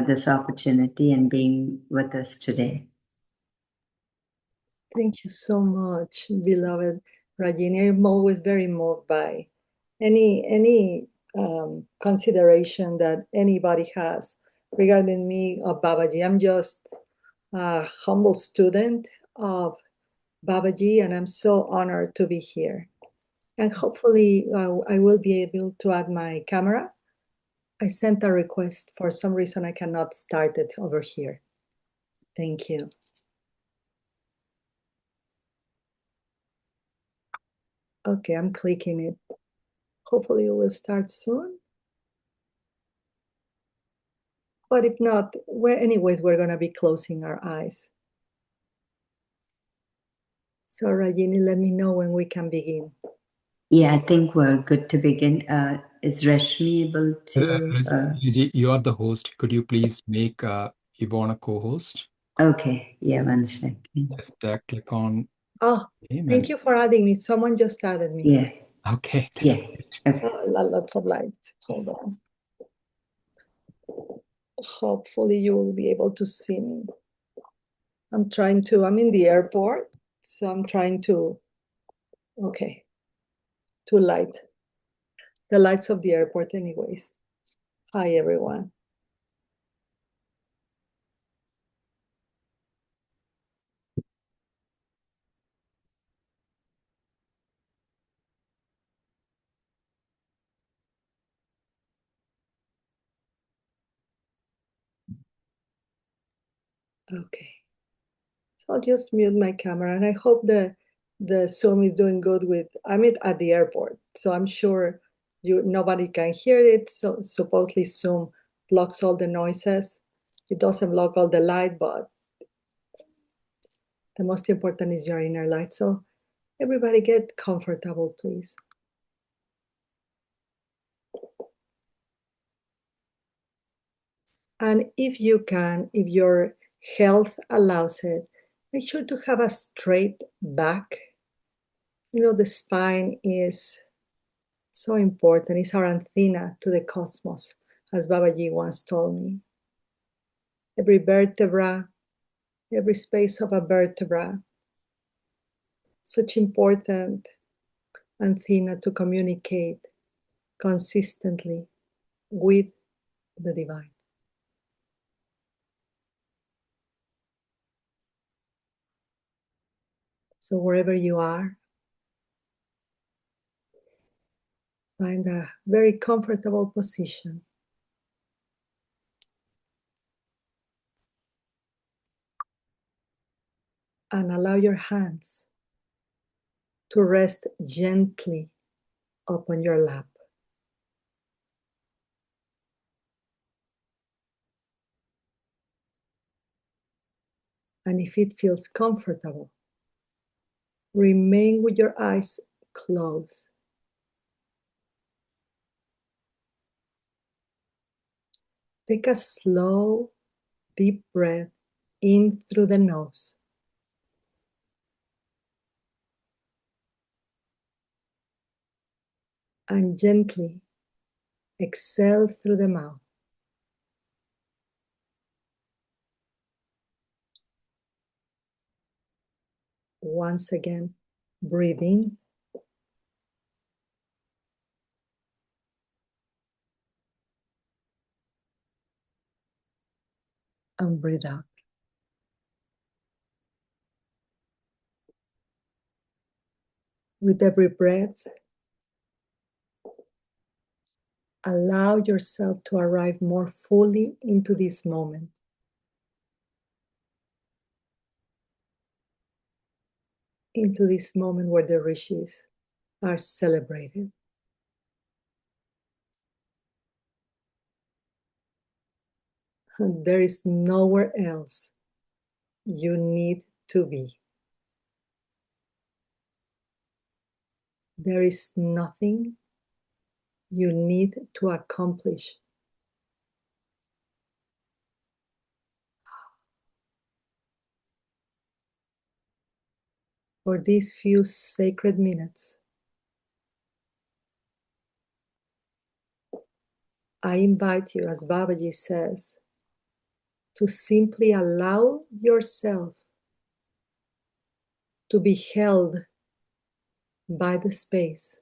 this opportunity and being with us today. Thank you so much, beloved Rajini. I'm always very moved by any consideration that anybody has regarding me or Babaji. I'm just a humble student of Babaji, and I'm so honored to be here. And hopefully I will be able to add my camera. I sent a request. For some reason, I cannot start it over here. Thank you. Okay, I'm clicking it. Hopefully it will start soon. But if not, anyways, we're going to be closing our eyes. So Rajini, let me know when we can begin. Yeah, I think we're good to begin. Is Rashmi able to? Rajini, you are the host. Could you please make Yvonne a co-host? Okay, yeah, 1 second. Just click on. Oh, thank you for adding me. Someone just added me. Yeah. Okay. Yeah. Okay. Lots of light. Hold on. Hopefully you will be able to see me. I'm in the airport, so I'm trying to, okay, to light. The lights of the airport anyways. Hi, everyone. Okay. So I'll just mute my camera, and I hope the Zoom is doing good I'm at the airport, so I'm sure nobody can hear it. So supposedly Zoom blocks all the noises. It doesn't block all the light, but the most important is your inner light. So everybody get comfortable, please. And if you can, if your health allows it, make sure to have a straight back. The spine is so important. It's our antenna to the cosmos, as Babaji once told me. Every vertebra, every space of a vertebra, such important antenna to communicate consistently with the divine. So wherever you are, find a very comfortable position. And allow your hands to rest gently upon your lap. And if it feels comfortable, remain with your eyes closed. Take a slow, deep breath in through the nose. And gently exhale through the mouth. Once again, breathe in. And breathe out. With every breath, allow yourself to arrive more fully into this moment. Into this moment where the rishis are celebrated. And there is nowhere else you need to be. There is nothing you need to accomplish. For these few sacred minutes, I invite you, as Babaji says, to simply allow yourself to be held by the space,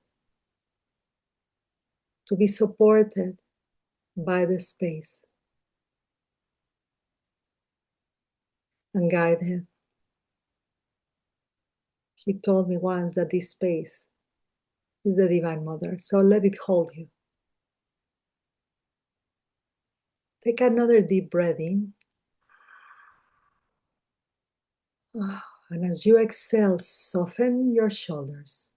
to be supported by the space, and guided He told me once that this space is the Divine Mother, so let it hold you. Take another deep breath in. And as you exhale, soften your shoulders.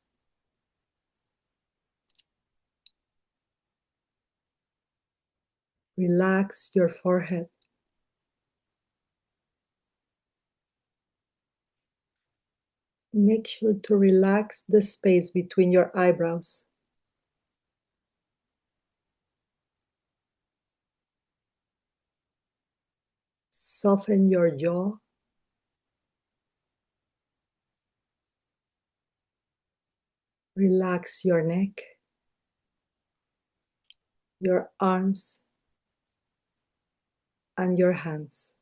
Relax your forehead. Make sure to relax the space between your eyebrows. Soften your jaw. Relax your neck, your arms, and your hands.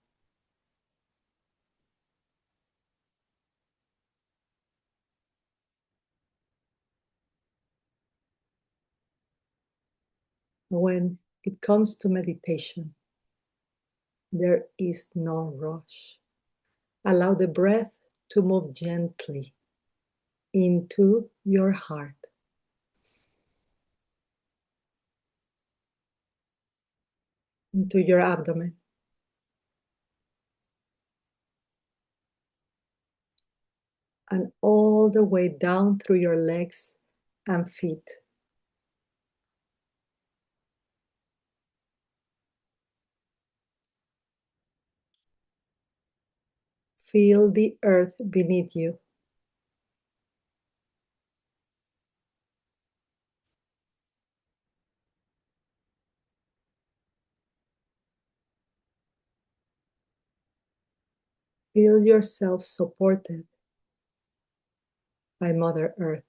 When it comes to meditation, there is no rush. Allow the breath to move gently into your heart. Into your abdomen. And all the way down through your legs and feet. Feel the earth beneath you. Feel yourself supported by Mother Earth.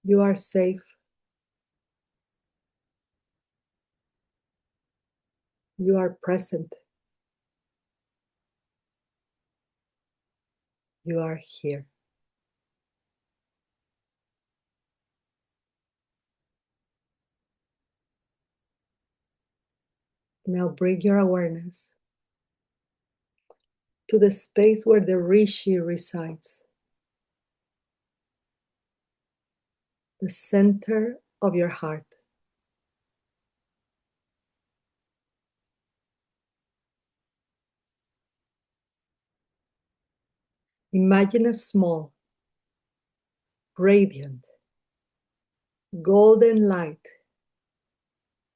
You are safe. You are present. You are here. Now bring your awareness to the space where the Rishi resides, the center of your heart. Imagine a small, radiant, golden light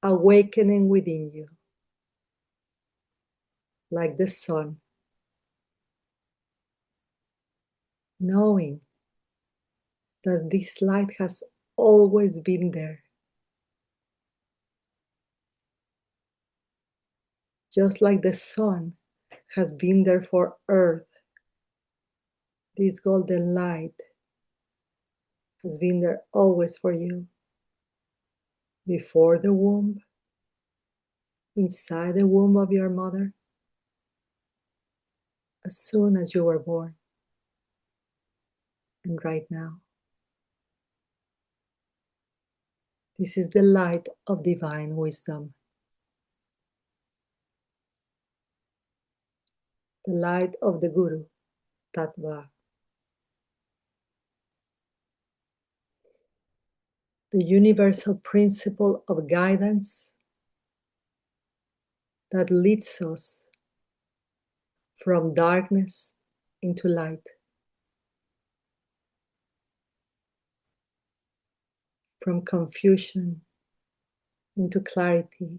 awakening within you, like the sun, knowing that this light has always been there. Just like the sun has been there for Earth, this golden light has been there always for you. Before the womb, inside the womb of your mother, as soon as you were born, and right now. This is the light of divine wisdom, the light of the Guru Tattva, the universal principle of guidance that leads us from darkness into light, from confusion into clarity,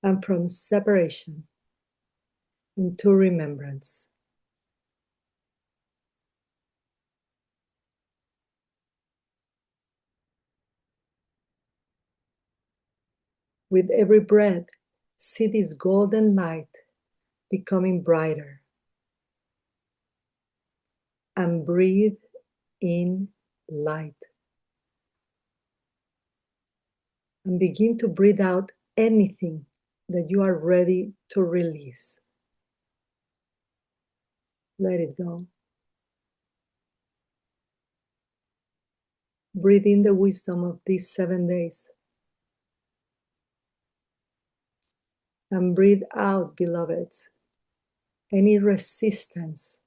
and from separation into remembrance. With every breath, see this golden light becoming brighter, and breathe in light. And begin to breathe out anything that you are ready to release. Let it go. Breathe in the wisdom of these 7 days. And breathe out, beloveds, any resistance,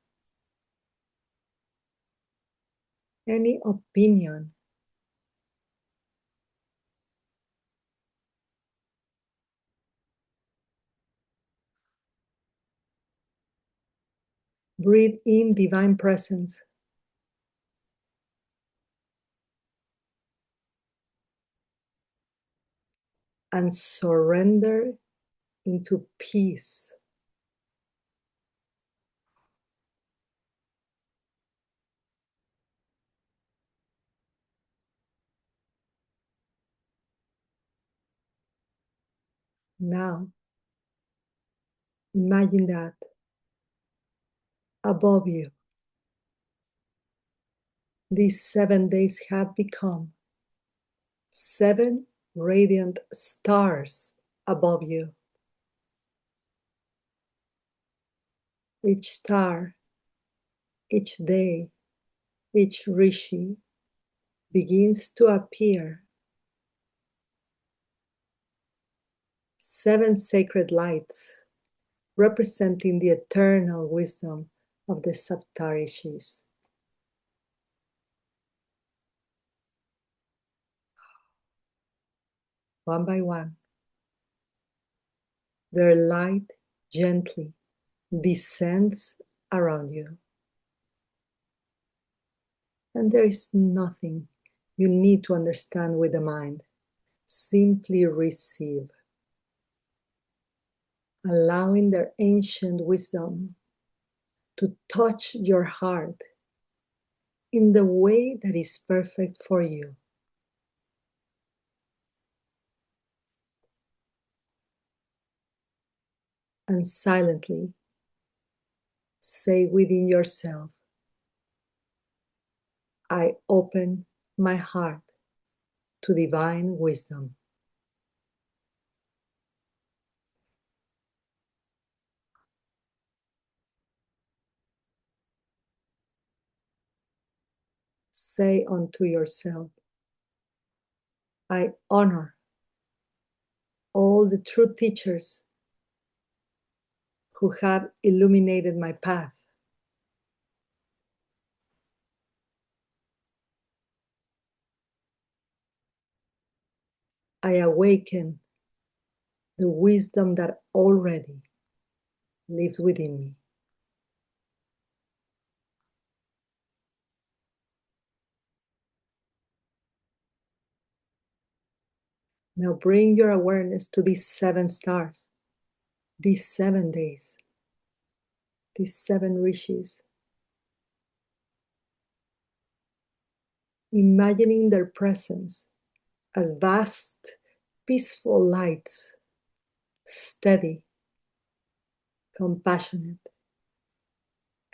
any opinion, breathe in divine presence. And surrender into peace. Now, imagine that above you, these 7 days have become 7 radiant stars above you. Each star, each day, each rishi begins to appear. 7 sacred lights representing the eternal wisdom of the Saptharishis. One by one, their light gently descends around you. And there is nothing you need to understand with the mind. Simply receive, allowing their ancient wisdom to touch your heart in the way that is perfect for you. And silently say within yourself, I open my heart to divine wisdom. Say unto yourself, I honor all the true teachers who have illuminated my path. I awaken the wisdom that already lives within me. Now bring your awareness to these 7 stars, these 7 days, these 7 rishis, imagining their presence as vast, peaceful lights, steady, compassionate,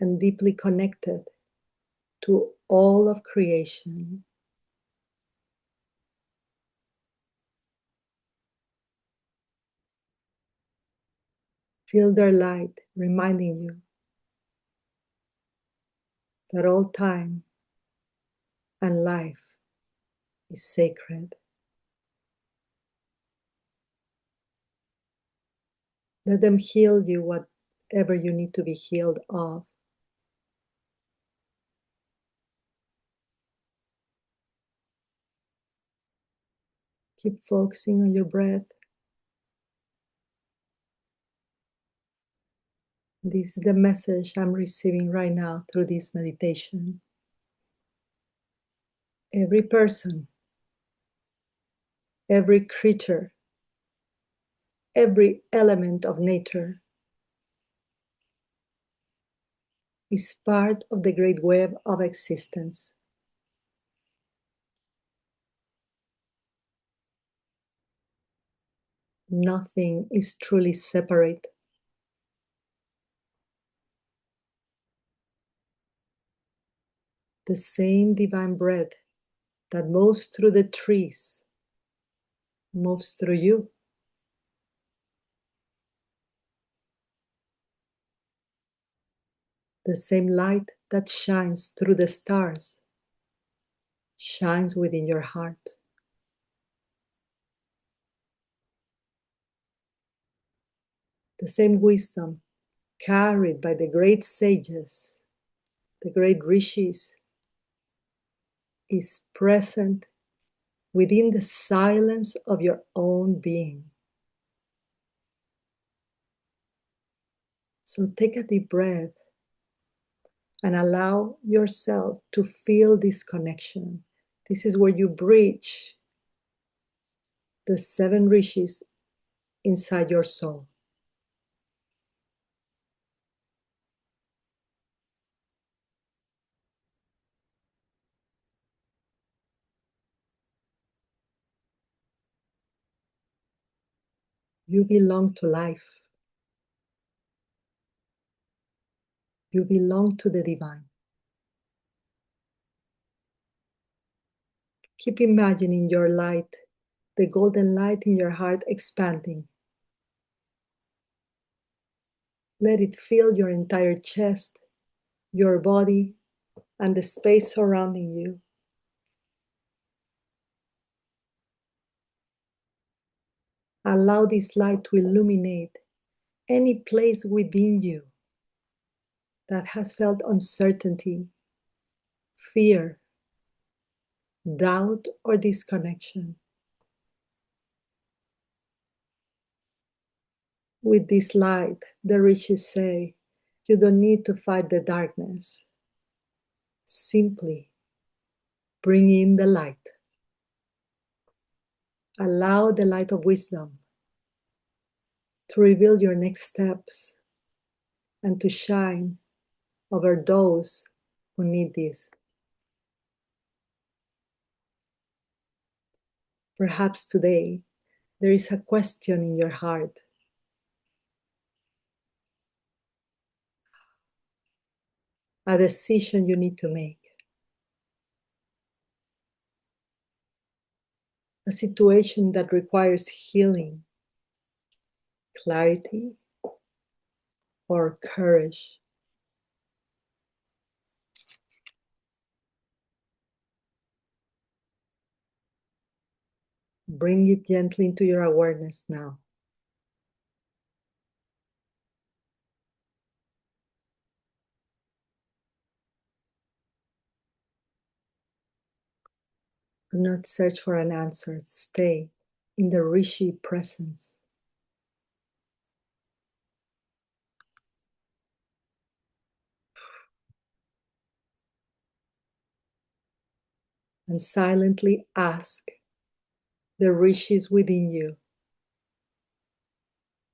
and deeply connected to all of creation. Feel their light reminding you that all time and life is sacred. Let them heal you whatever you need to be healed of. Keep focusing on your breath. This is the message I'm receiving right now through this meditation. Every person, every creature, every element of nature is part of the great web of existence. Nothing is truly separate. The same divine breath that moves through the trees moves through you. The same light that shines through the stars shines within your heart. The same wisdom carried by the great sages, the great rishis, is present within the silence of your own being. So take a deep breath and allow yourself to feel this connection. This is where you bridge the 7 rishis inside your soul. You belong to life. You belong to the divine. Keep imagining your light, the golden light in your heart expanding. Let it fill your entire chest, your body, and the space surrounding you. Allow this light to illuminate any place within you that has felt uncertainty, fear, doubt, or disconnection. With this light, the rishis say, you don't need to fight the darkness. Simply bring in the light. Allow the light of wisdom to reveal your next steps and to shine over those who need this. Perhaps today there is a question in your heart. A decision you need to make. A situation that requires healing, clarity, or courage. Bring it gently into your awareness now. Do not search for an answer. Stay in the rishi presence. And silently ask the rishis within you,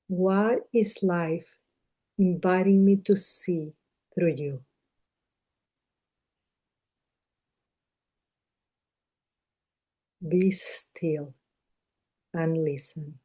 what is life inviting me to see through you? Be still and listen.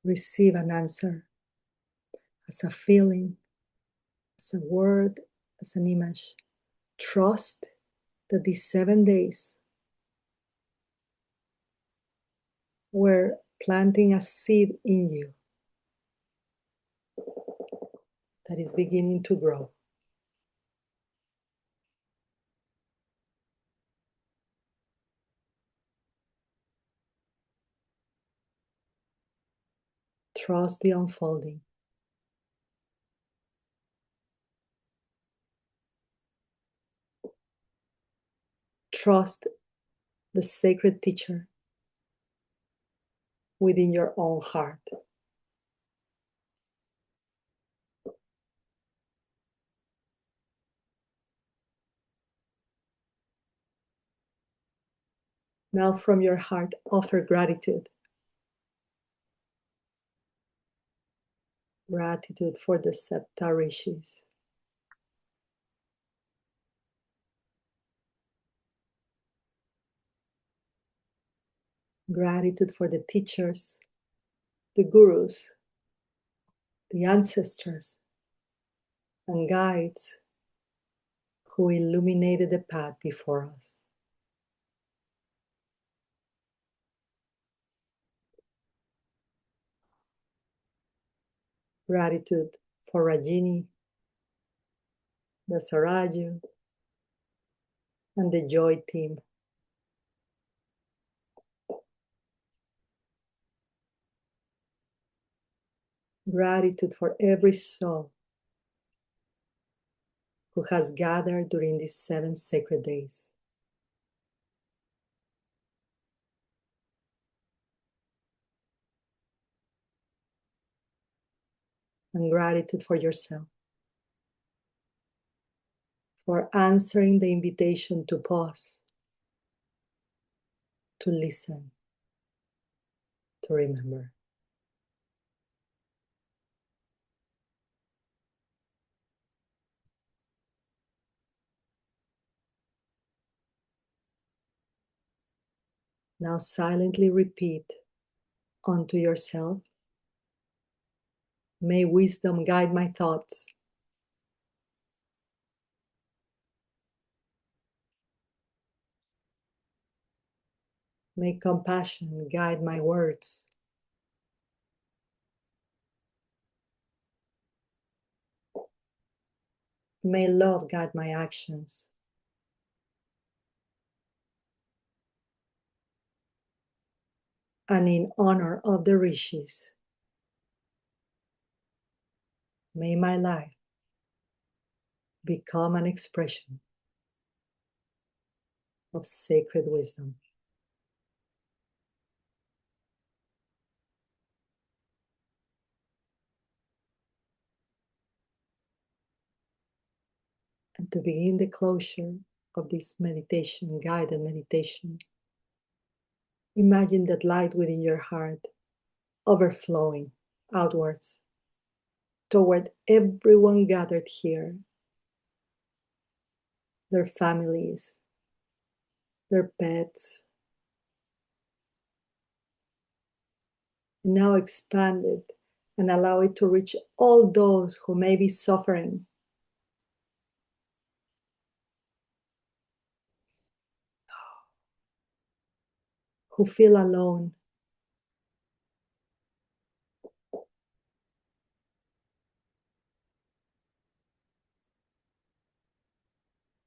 Receive an answer as a feeling, as a word, as an image. Trust that these 7 days were planting a seed in you that is beginning to grow. Trust the unfolding. Trust the sacred teacher within your own heart. Now from your heart, offer gratitude. Gratitude for the Saptharishis. Gratitude for the teachers, the gurus, the ancestors, and guides who illuminated the path before us. Gratitude for Rajini, the Saraju, and the JOI team. Gratitude for every soul who has gathered during these 7 sacred days. And gratitude for yourself, for answering the invitation to pause, to listen, to remember. Now silently repeat unto yourself, may wisdom guide my thoughts. May compassion guide my words. May love guide my actions. And in honor of the rishis, may my life become an expression of sacred wisdom. And to begin the closure of this meditation, guided meditation, imagine that light within your heart overflowing outwards toward everyone gathered here, their families, their pets. Now expand it and allow it to reach all those who may be suffering, who feel alone,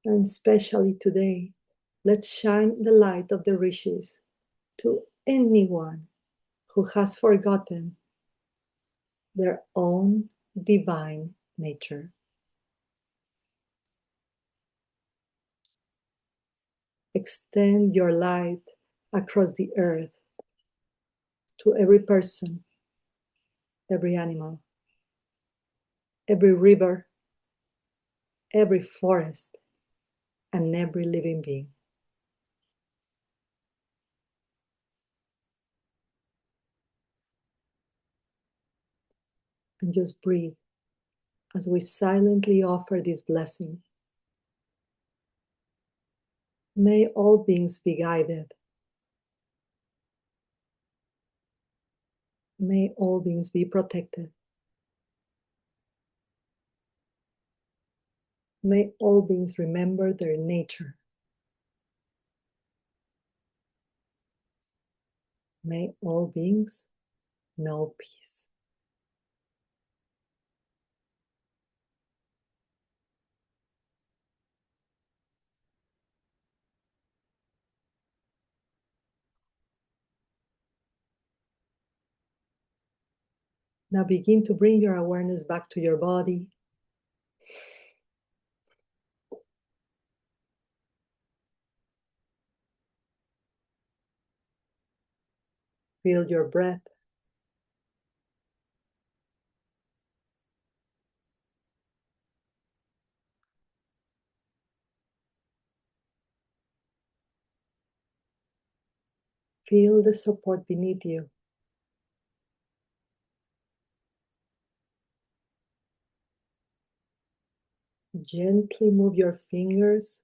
and especially today, let's shine the light of the rishis to anyone who has forgotten their own divine nature. Extend your light across the earth to every person, every animal, every river, every forest, and every living being. And just breathe as we silently offer this blessing. May all beings be guided. May all beings be protected. May all beings remember their nature. May all beings know peace. Now begin to bring your awareness back to your body. Feel your breath. Feel the support beneath you. Gently move your fingers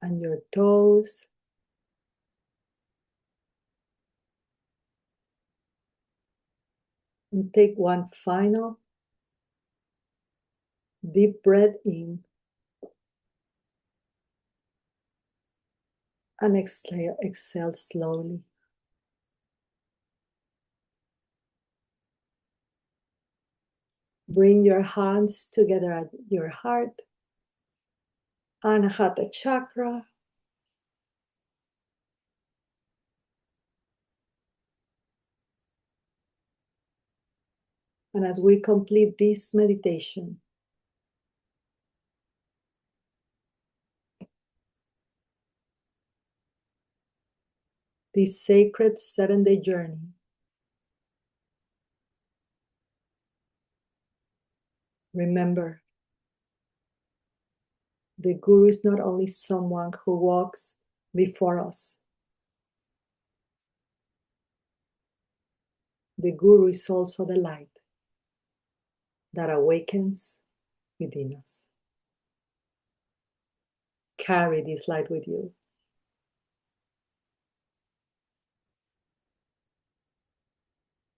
and your toes And take one final deep breath in and exhale slowly. Bring your hands together at your heart, Anahata chakra. And as we complete this meditation, this sacred 7-day journey, remember, the Guru is not only someone who walks before us. The Guru is also the light that awakens within us. Carry this light with you.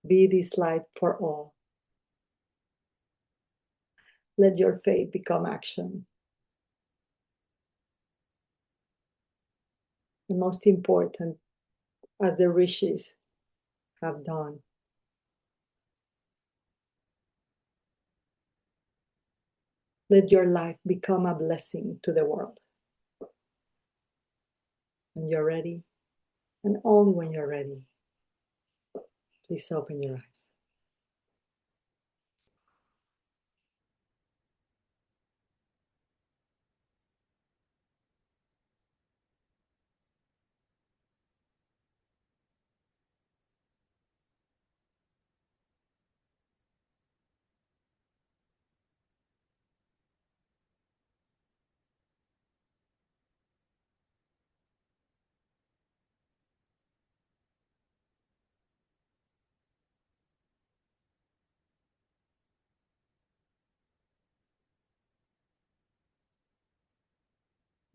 Be this light for all. Let your faith become action. The most important, as the rishis have done. Let your life become a blessing to the world. When you're ready, and only when you're ready, please open your eyes.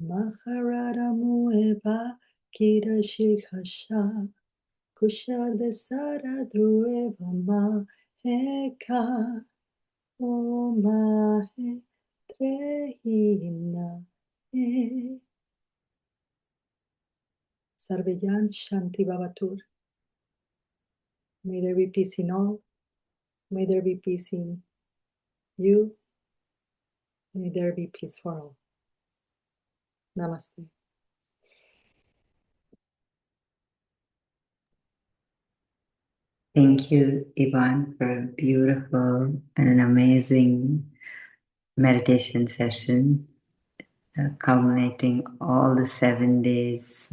Maharada mueva kira shikasha kushar de sara drueva ma heka o ma he trehina e Sarveyan Shanti Bhavatur. May there be peace in all. May there be peace in you. May there be peace for all. Namaste. Thank you, Yvonne, for a beautiful and an amazing meditation session, culminating all the 7 days,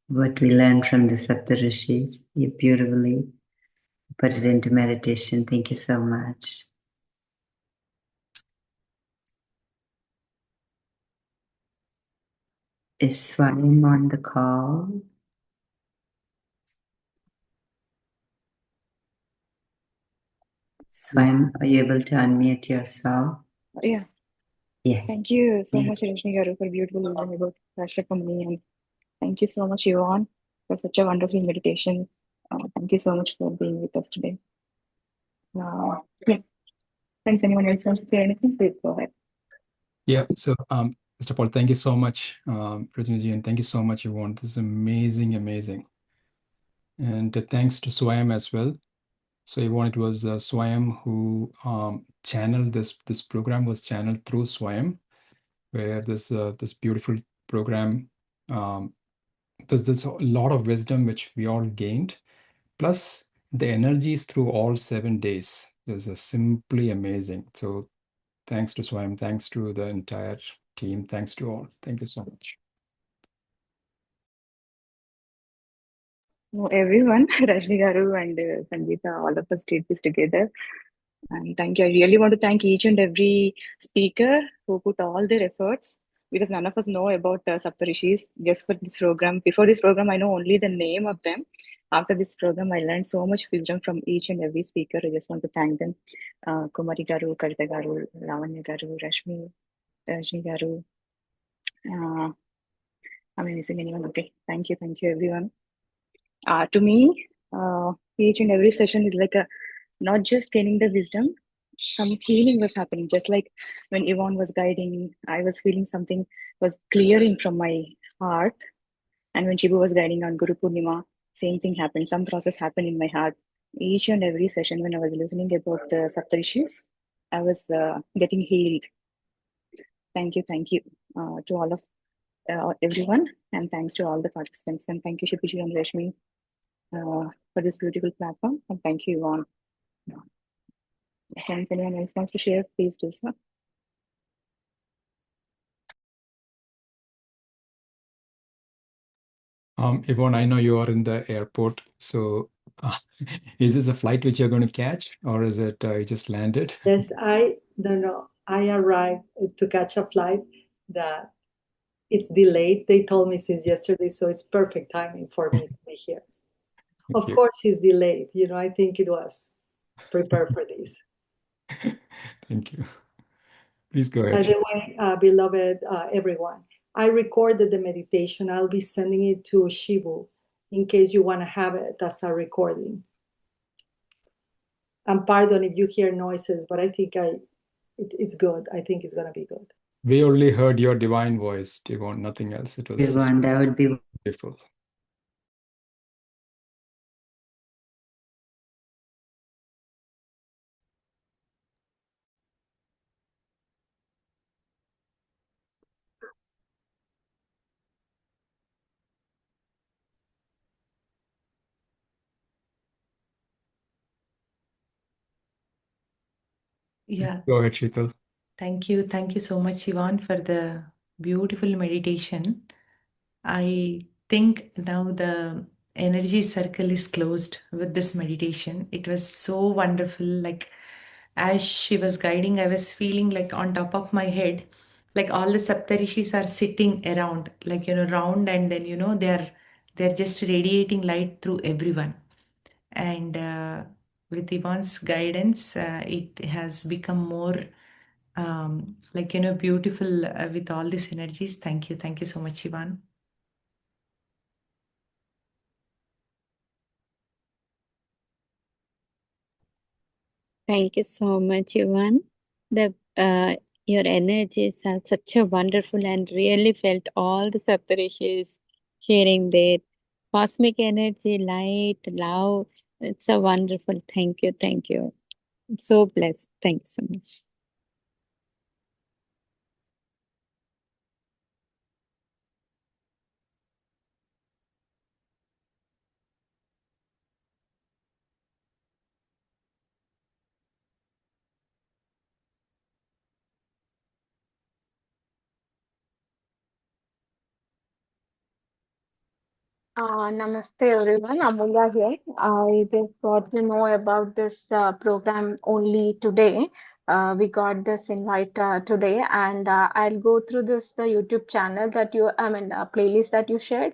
what we learned from the Saptharishis. You beautifully put it into meditation. Thank you so much. Is Swayam on the call? Swayam, are you able to unmute yourself? Yeah. Yeah. Thank you so much, Rajni Garu, for beautiful wisdom about Kashyapa Muni, and thank you so much, Yvonne, for such a wonderful meditation. Thank you so much for being with us today. Yeah. Thanks. Anyone else wants to say anything? Please go ahead. Yeah. So, first of all, thank you so much, Rajni, and thank you so much, Yvonne. This is amazing, amazing. And thanks to Swayam as well. So, Yvonne, it was Swayam who channeled this program was channeled through Swayam, where this beautiful program, there's a lot of wisdom which we all gained, plus the energies through all 7 days. It was simply amazing. So thanks to Swayam, thanks to the entire team, thanks to all. Thank you so much. No, everyone, Rajni Garu and Sangeeta, all of us did this together. And thank you. I really want to thank each and every speaker who put all their efforts, because none of us know about Saptharishis just for this program. Before this program, I know only the name of them. After this program, I learned so much wisdom from each and every speaker. I just want to thank them. Kumari Garu, Kavita Garu, Lavanya Garu, Rashmi, Rajni Garu. Am I missing anyone? Okay. Thank you, everyone. To me, each and every session is like a not just gaining the wisdom, some healing was happening. Just like when Yvonne was guiding, I was feeling something was clearing from my heart. And when Shibu was guiding on Guru Purnima, same thing happened. Some process happened in my heart. Each and every session when I was listening about the Saptarishis, I was getting healed. Thank you to all of everyone, and thanks to all the participants. And thank you, Shipiji and Rashmi, for this beautiful platform. And thank you, Yvonne. If anyone else wants to share, please do so. Yvonne, I know you are in the airport, so is this a flight which you're going to catch, or is it you just landed? Yes, I don't know. I arrived to catch a flight that it's delayed. They told me since yesterday, so it's perfect timing for me to be here. Of course, it's delayed. I think it was prepared for this. Thank you. Please go By ahead. the way, beloved everyone, I recorded the meditation. I'll be sending it to Shibu in case you want to have it as a recording. And pardon if you hear noises, but I think it's good. I think it's going to be good. We only heard your divine voice, Yvonne, nothing else. It was Everyone, that would be beautiful. Yeah. Go ahead, Sheetal. Thank you. Thank you so much, Yvonne, for the beautiful meditation. I think now the energy circle is closed with this meditation. It was so wonderful. Like, as she was guiding, I was feeling like on top of my head, like all the Saptarishis are sitting around, like, round, and then, they're just radiating light through everyone. And with Yvonne's guidance, it has become more beautiful with all these energies. Thank you. Thank you so much, Yvonne. Thank you so much, Yvonne. Your energies are such a wonderful and really felt all the Saptarishis sharing their cosmic energy, light, love. It's a wonderful. Thank you. Thank you. So blessed. Thank you so much. Namaste everyone, Amulya here. I just got to know about this program only today. We got this invite today, and I'll go through this the YouTube channel playlist that you shared,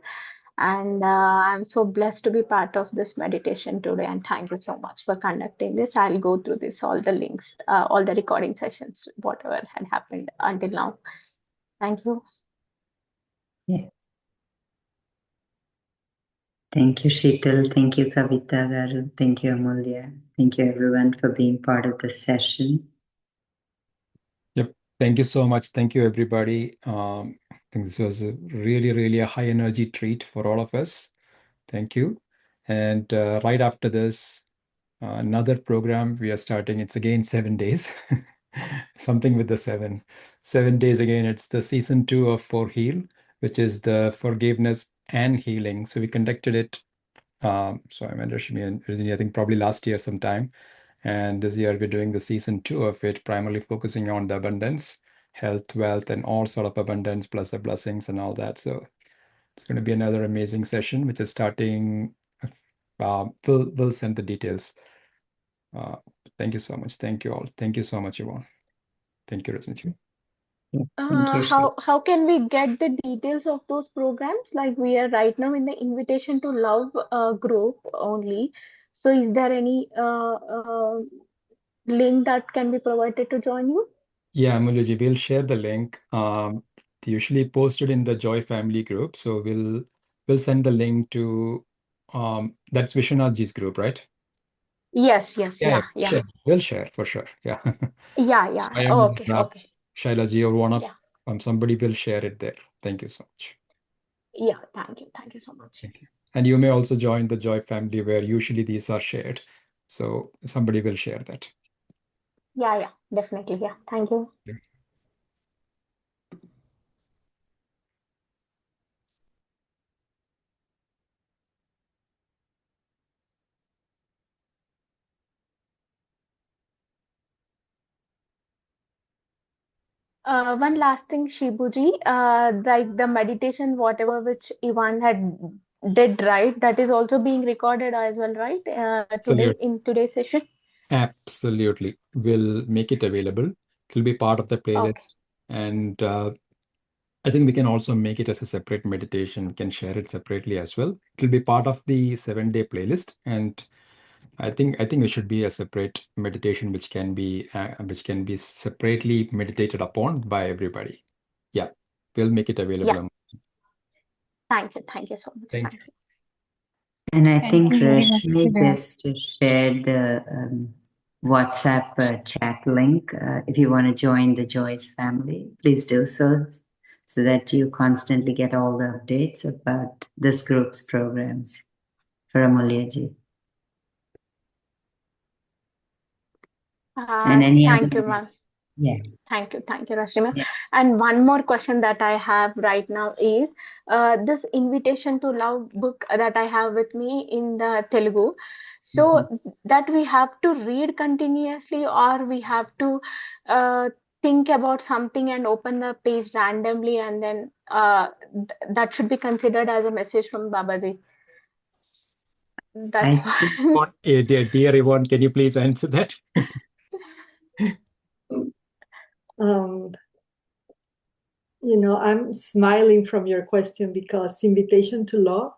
and I'm so blessed to be part of this meditation today. And thank you so much for conducting this. I'll go through this all the links, all the recording sessions, whatever had happened until now. Thank you. Yeah. Thank you, Sheetal. Thank you, Kavita Garu. Thank you, Amulya. Thank you, everyone, for being part of the session. Yep. Thank you so much. Thank you, everybody. I think this was really a high energy treat for all of us. Thank you. And right after this, another program we are starting. It's again 7 days. Something with the 7. 7 days again. It's the season 2 of For Heal, which is the forgiveness and healing. So we conducted it. So I met Rashmi and Rajini, I think probably last year sometime. And this year we're doing the season 2 of it, primarily focusing on the abundance, health, wealth, and all sort of abundance, plus the blessings and all that. So it's going to be another amazing session, which is starting. We'll send the details. Thank you so much. Thank you all. Thank you so much, Yvonne. Thank you, Rajni. Thank you, How can we get the details of those programs? Like we are right now in the Invitation to Love group only. So is there any link that can be provided to join you? Yeah, Amuluji, we'll share the link. They usually posted in the Joy family group. So we'll send the link to that's Vishwanathji's group, right? Yes, Yeah, yeah. sure. We'll share for sure. Yeah. Yeah. Swayam Okay, and okay. Shailaji or one Yeah, of somebody will share it there. Thank you so much. yeah. Thank you so much. Thank you. And you may also join the Joy family where usually these are shared. So somebody will share that. Yeah, definitely. Yeah, thank you. Yeah. One last thing, Shibuji, like the meditation, whatever which Ivan had did, right? That is also being recorded as well, right? Today Absolutely. in today's session. Absolutely. We'll make it available. It will be part of the Okay. playlist. And I think we can also make it as a separate meditation. We can share it separately as well. It will be part of the 7-day playlist. And I think it should be a separate meditation which can be separately meditated upon by everybody. Yeah, we'll make it available. Yeah. Thank you so much. Thank you. Thank you. And I Thank think you very much Rashmi for that. just shared the WhatsApp chat link. If you want to join the Joyce family, please do so that you constantly get all the updates about this group's programs for Amulyaji. And any Thank you, other? ma'am. Yeah. Thank you, Rashmi. Yeah. And one more question that I have right now is this Invitation to Love book that I have with me in the Telugu. So that we have to read continuously, or we have to think about something and open the page randomly, and then that should be considered as a message from Babaji. That's I think what. Dear Yvonne, can you please answer that? I'm smiling from your question because Invitation to Love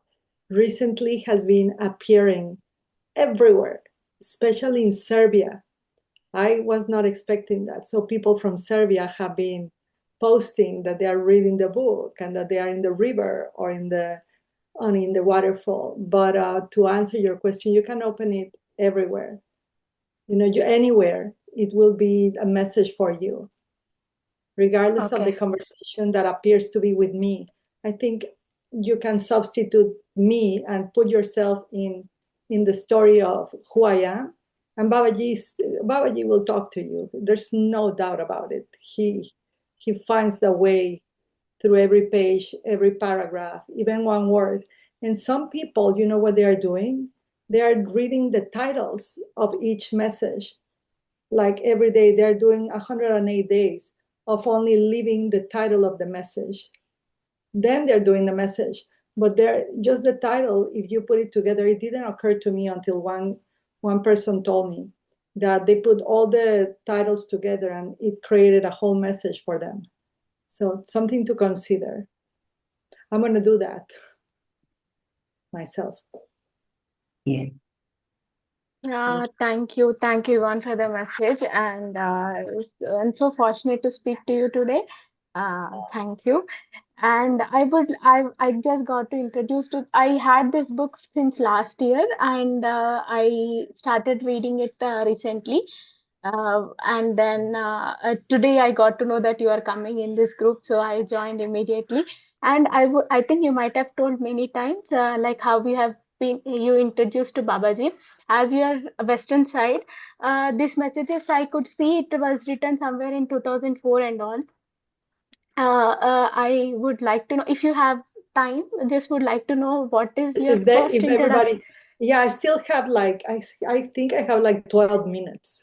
recently has been appearing everywhere, especially in Serbia. I was not expecting that. So people from Serbia have been posting that they are reading the book and that they are in the river or in the waterfall. But to answer your question, you can open it everywhere. Anywhere, it will be a message for you, regardless of the Okay. conversation that appears to be with me. I think you can substitute me and put yourself in the story of who I am, and Babaji will talk to you. There's no doubt about it. He finds a way through every page, every paragraph, even one word. And some people, you know what they are doing? They are reading the titles of each message. Like every day, they're doing 108 days of only leaving the title of the message. Then they're doing the message. But they're just the title, if you put it together, it didn't occur to me until one person told me that they put all the titles together and it created a whole message for them. So something to consider. I'm going to do that myself. Yeah. Thank you, Ivan, for the message, and I'm so fortunate to speak to you today. Thank you. And I just got to introduce to. I had this book since last year, and I started reading it recently. And then today I got to know that you are coming in this group, so I joined immediately. And I think you might have told many times, like how we have been you introduced to Babaji. As you are Western side, these messages I could see it was written somewhere in 2004 and all. I would like to know if you have time. Just would like to know what is your first If introduction. everybody, yeah, I still have I think I have like 12 minutes.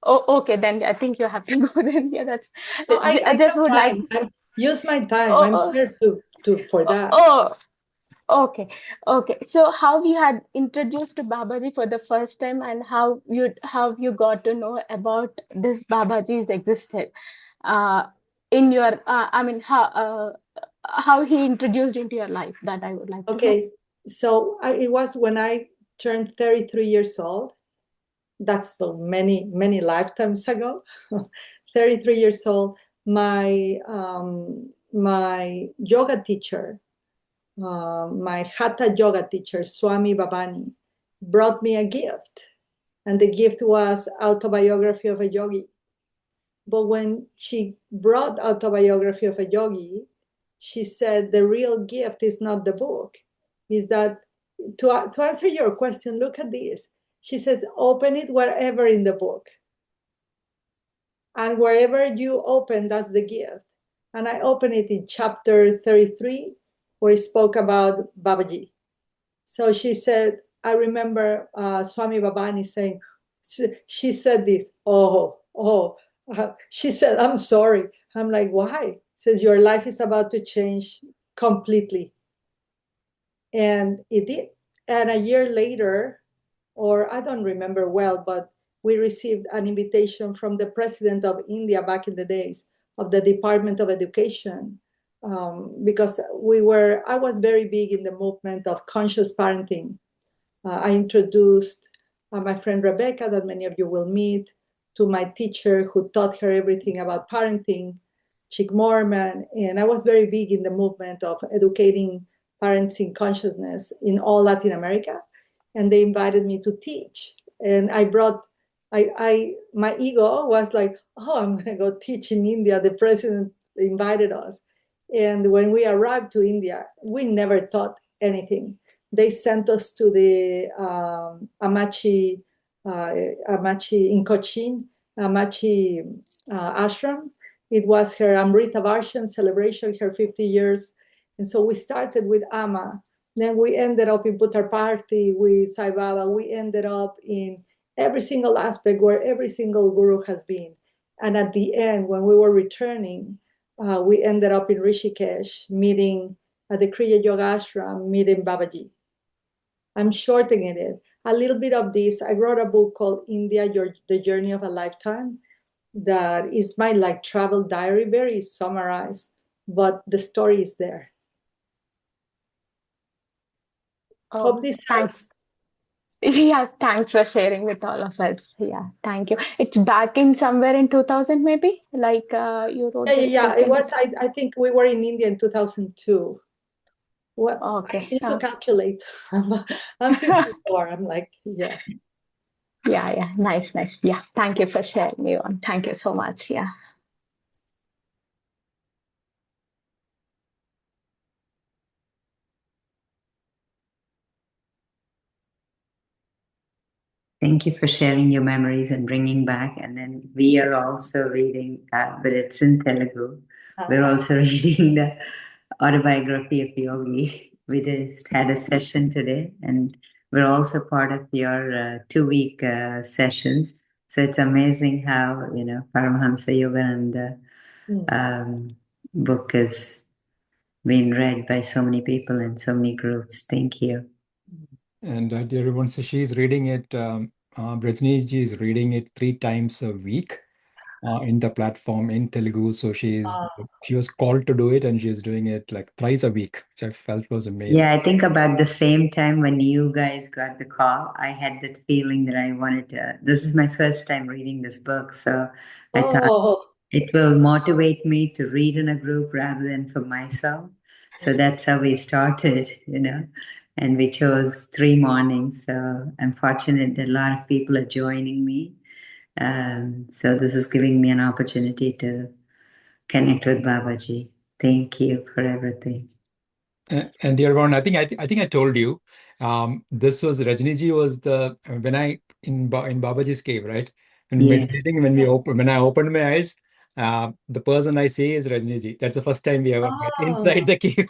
Oh, okay. Then I think you have to go. Then yeah, that's. No, I I just have would like. time. Use my time. I'm Oh, here for oh, that. oh. Okay, okay. So how you had introduced to Babaji for the first time, and how you got to know about this Babaji's existed, uh, in your I mean how he introduced into your life, that I would like to know. Okay, so it was when I turned 33 years old. That's many lifetimes ago. 33 years old. My yoga teacher, my hatha yoga teacher, Swami Babani, brought me a gift. And the gift was Autobiography of a Yogi. But when she brought Autobiography of a Yogi, she said the real gift is not the book, is that to answer your question, look at this. She says, open it wherever in the book. And wherever you open, that's the gift. And I opened it in chapter 33, where it spoke about Babaji. So she said, I remember Swami Babani saying, she said this, she said, I'm sorry. I'm like, why? Says, your life is about to change completely. And it did. And a year later, or I don't remember well, but we received an invitation from the president of India back in the days of the Department of Education, because I was very big in the movement of conscious parenting. I introduced my friend Rebecca, that many of you will meet, to my teacher who taught her everything about parenting, Chick Mormon, and I was very big in the movement of educating parents in consciousness in all Latin America. And they invited me to teach. And my ego was like, oh, I'm gonna go teach in India. The president invited us. And when we arrived to India, we never taught anything. They sent us to the Amachi in Cochin, Amachi ashram. It was her Amrita Varshan celebration, her 50 years. And so we started with Ama. Then we ended up in Puttaparthi with Sai Baba. We ended up in every single aspect where every single guru has been. And at the end, when we were returning, we ended up in Rishikesh, meeting at the Kriya Yoga Ashram, meeting Babaji. I'm shortening it. A little bit of this. I wrote a book called India, The Journey of a Lifetime. That is my travel diary, very summarized, but the story is there. Hope this helps. Yeah, thanks for sharing with all of us. Yeah, thank you. It's back in somewhere in 2000, maybe? Like you wrote this Yeah. book It was, I think we were in India in 2002. Well, Okay. I need to calculate. I'm 54. I'm like, yeah. Yeah. Nice. Yeah. Thank you for sharing, Yvonne. Thank you so much. Yeah. Thank you for sharing your memories and bringing back. And then we are also reading, but it's in Telugu. We're also reading the autobiography of Yogi. We just had a session today, and we're also part of your 2-week sessions. So it's amazing how, Paramahamsa Yogananda book has been read by so many people in so many groups. Thank you. And dear everyone, so she's reading it, Rajneeshji is reading it 3 times a week in the platform in Telugu. So she was called to do it, and she's doing it like thrice a week, which I felt was amazing. Yeah, I think about the same time when you guys got the call, I had that feeling that I wanted to. This is my first time reading this book, so I thought it will motivate me to read in a group rather than for myself. So that's how we started, and we chose 3 mornings. So I'm fortunate that a lot of people are joining me. So this is giving me an opportunity to connect with Babaji. Thank you for everything. And dear one, I think I told you, this was Rajniji was when I in Babaji's cave, right? And meditating, when I opened my eyes, the person I see is Rajniji. That's the first time we ever met inside the cave.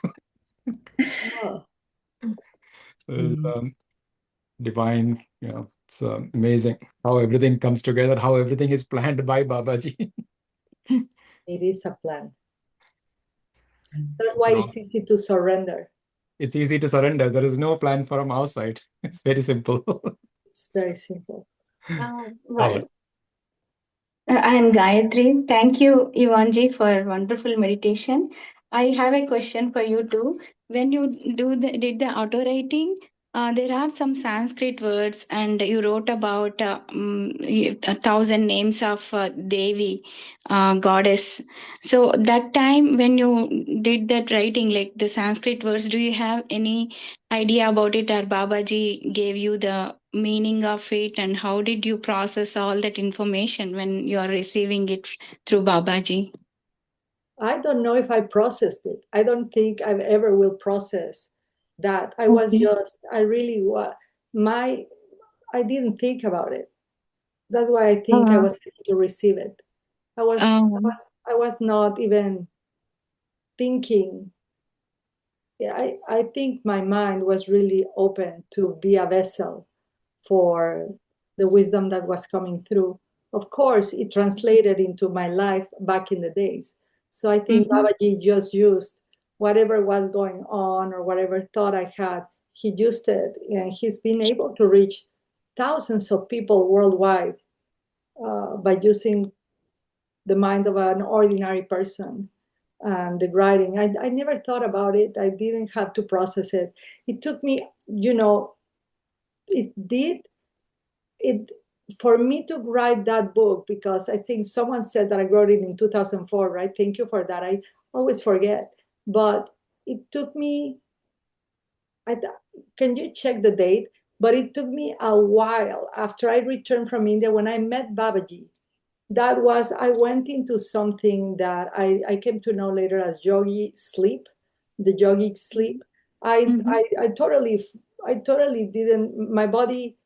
Divine, it's amazing how everything comes together, how everything is planned by Babaji. It is a plan. That's why it's easy to surrender. It's easy to surrender. There is no plan from our side. It's very simple. It's very simple. Well, I am Gayatri. Thank you, Yvonne, for wonderful meditation. I have a question for you too. When you did the auto writing, there are some Sanskrit words, and you wrote about 1,000 names of Devi, goddess. So that time when you did that writing, like the Sanskrit words, do you have any idea about it, or Babaji gave you the meaning of it, and how did you process all that information when you are receiving it through Babaji? I don't know if I processed it. I don't think I ever will process that. I really was, I didn't think about it. That's why I think I was able to receive it. I was not even thinking. Yeah, I think my mind was really open to be a vessel for the wisdom that was coming through. Of course, it translated into my life back in the days. So I think Babaji just used whatever was going on or whatever thought I had, he used it, and he's been able to reach thousands of people worldwide by using the mind of an ordinary person and the writing. I never thought about it. I didn't have to process it. It took me, it for me to write that book, because I think someone said that I wrote it in 2004, right? Thank you for that. I always forget. But it took me, can you check the date? But it took me a while after I returned from India when I met Babaji. I went into something that I came to know later as yogi sleep, the yogic sleep. I totally didn't, my body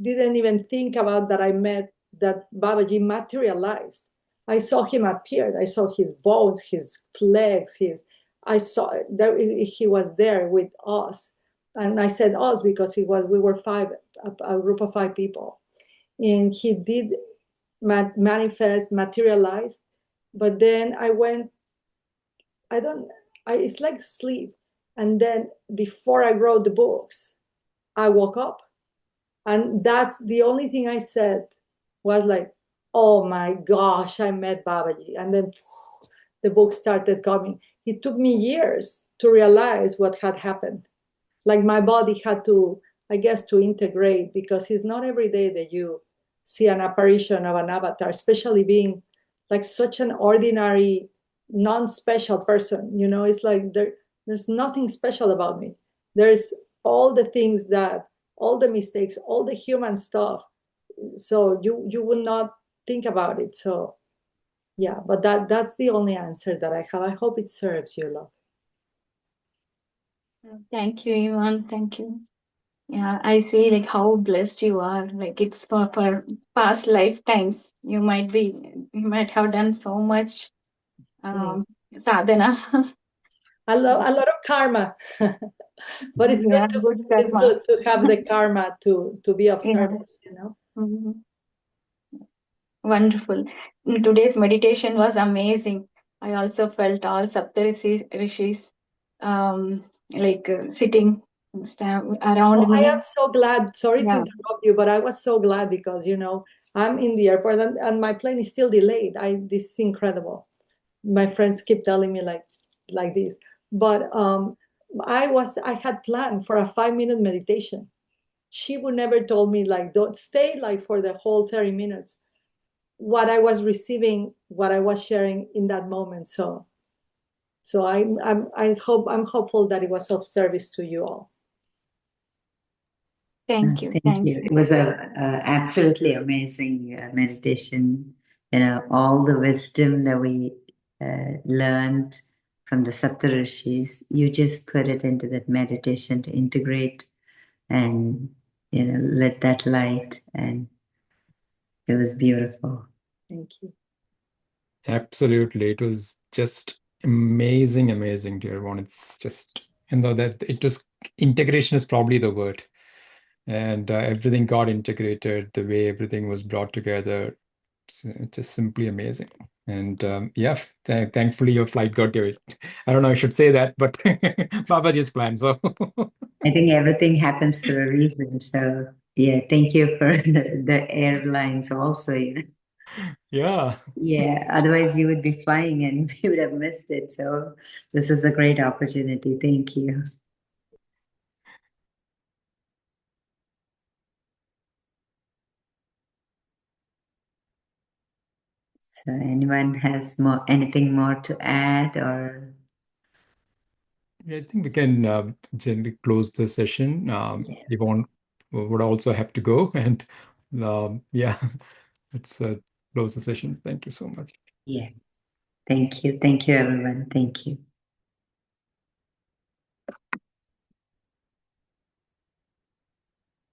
didn't even think about that I met, that Babaji materialized. I saw him appear. I saw his bones, his legs, I saw that he was there with us. And I said us because we were a group of 5 people. And he did manifest, materialize. But then it's like sleep. And then before I wrote the books, I woke up. And that's the only thing I said was like, oh my gosh, I met Babaji. And then the book started coming. It took me years to realize what had happened. Like my body had to, I guess, to integrate, because it's not every day that you see an apparition of an avatar, especially being like such an ordinary, non-special person. It's like there's nothing special about me. There's all the things all the mistakes, all the human stuff. So you would not think about it. So yeah, but that's the only answer that I have. I hope it serves you, love. Thank you, Ivan. Thank you. Yeah, I see like how blessed you are. Like it's for past lifetimes. You might have done so much sadhana. A lot of karma. But it's Yeah, good good karma. to have the karma to be of service, Wonderful. Today's meditation was amazing. I also felt all Saptharishis sitting around I me. am so glad. Sorry to Yeah. interrupt you, but I was so glad because I'm in the airport and my plane is still delayed. This is incredible. My friends keep telling me like this, but I had planned for a 5-minute meditation. She would never told me like don't stay like for the whole 30 minutes. What I was receiving, what I was sharing in that moment. So I'm hopeful that it was of service to you all. Thank you. Thank you. It was a absolutely amazing meditation. All the wisdom that we learned from the Saptarishis, you just put it into that meditation to integrate and let that light, and it was beautiful. Thank you. Absolutely. It was just amazing, dear one. It's just, that it was integration is probably the word. And everything got integrated, the way everything was brought together. It's just simply amazing. And thankfully your flight got delayed. I don't know, I should say that, but Babaji's plan. So I think everything happens for a reason. So yeah, thank you for the airlines also. yeah. Yeah, otherwise you would be flying and we would have missed it. So this is a great opportunity. Thank you. So anyone has anything more to add, or? I think we can generally close the session. Yvonne would also have to go, and yeah, let's close the session. Thank you so much. Yeah. Thank you. Thank you, everyone. Thank you.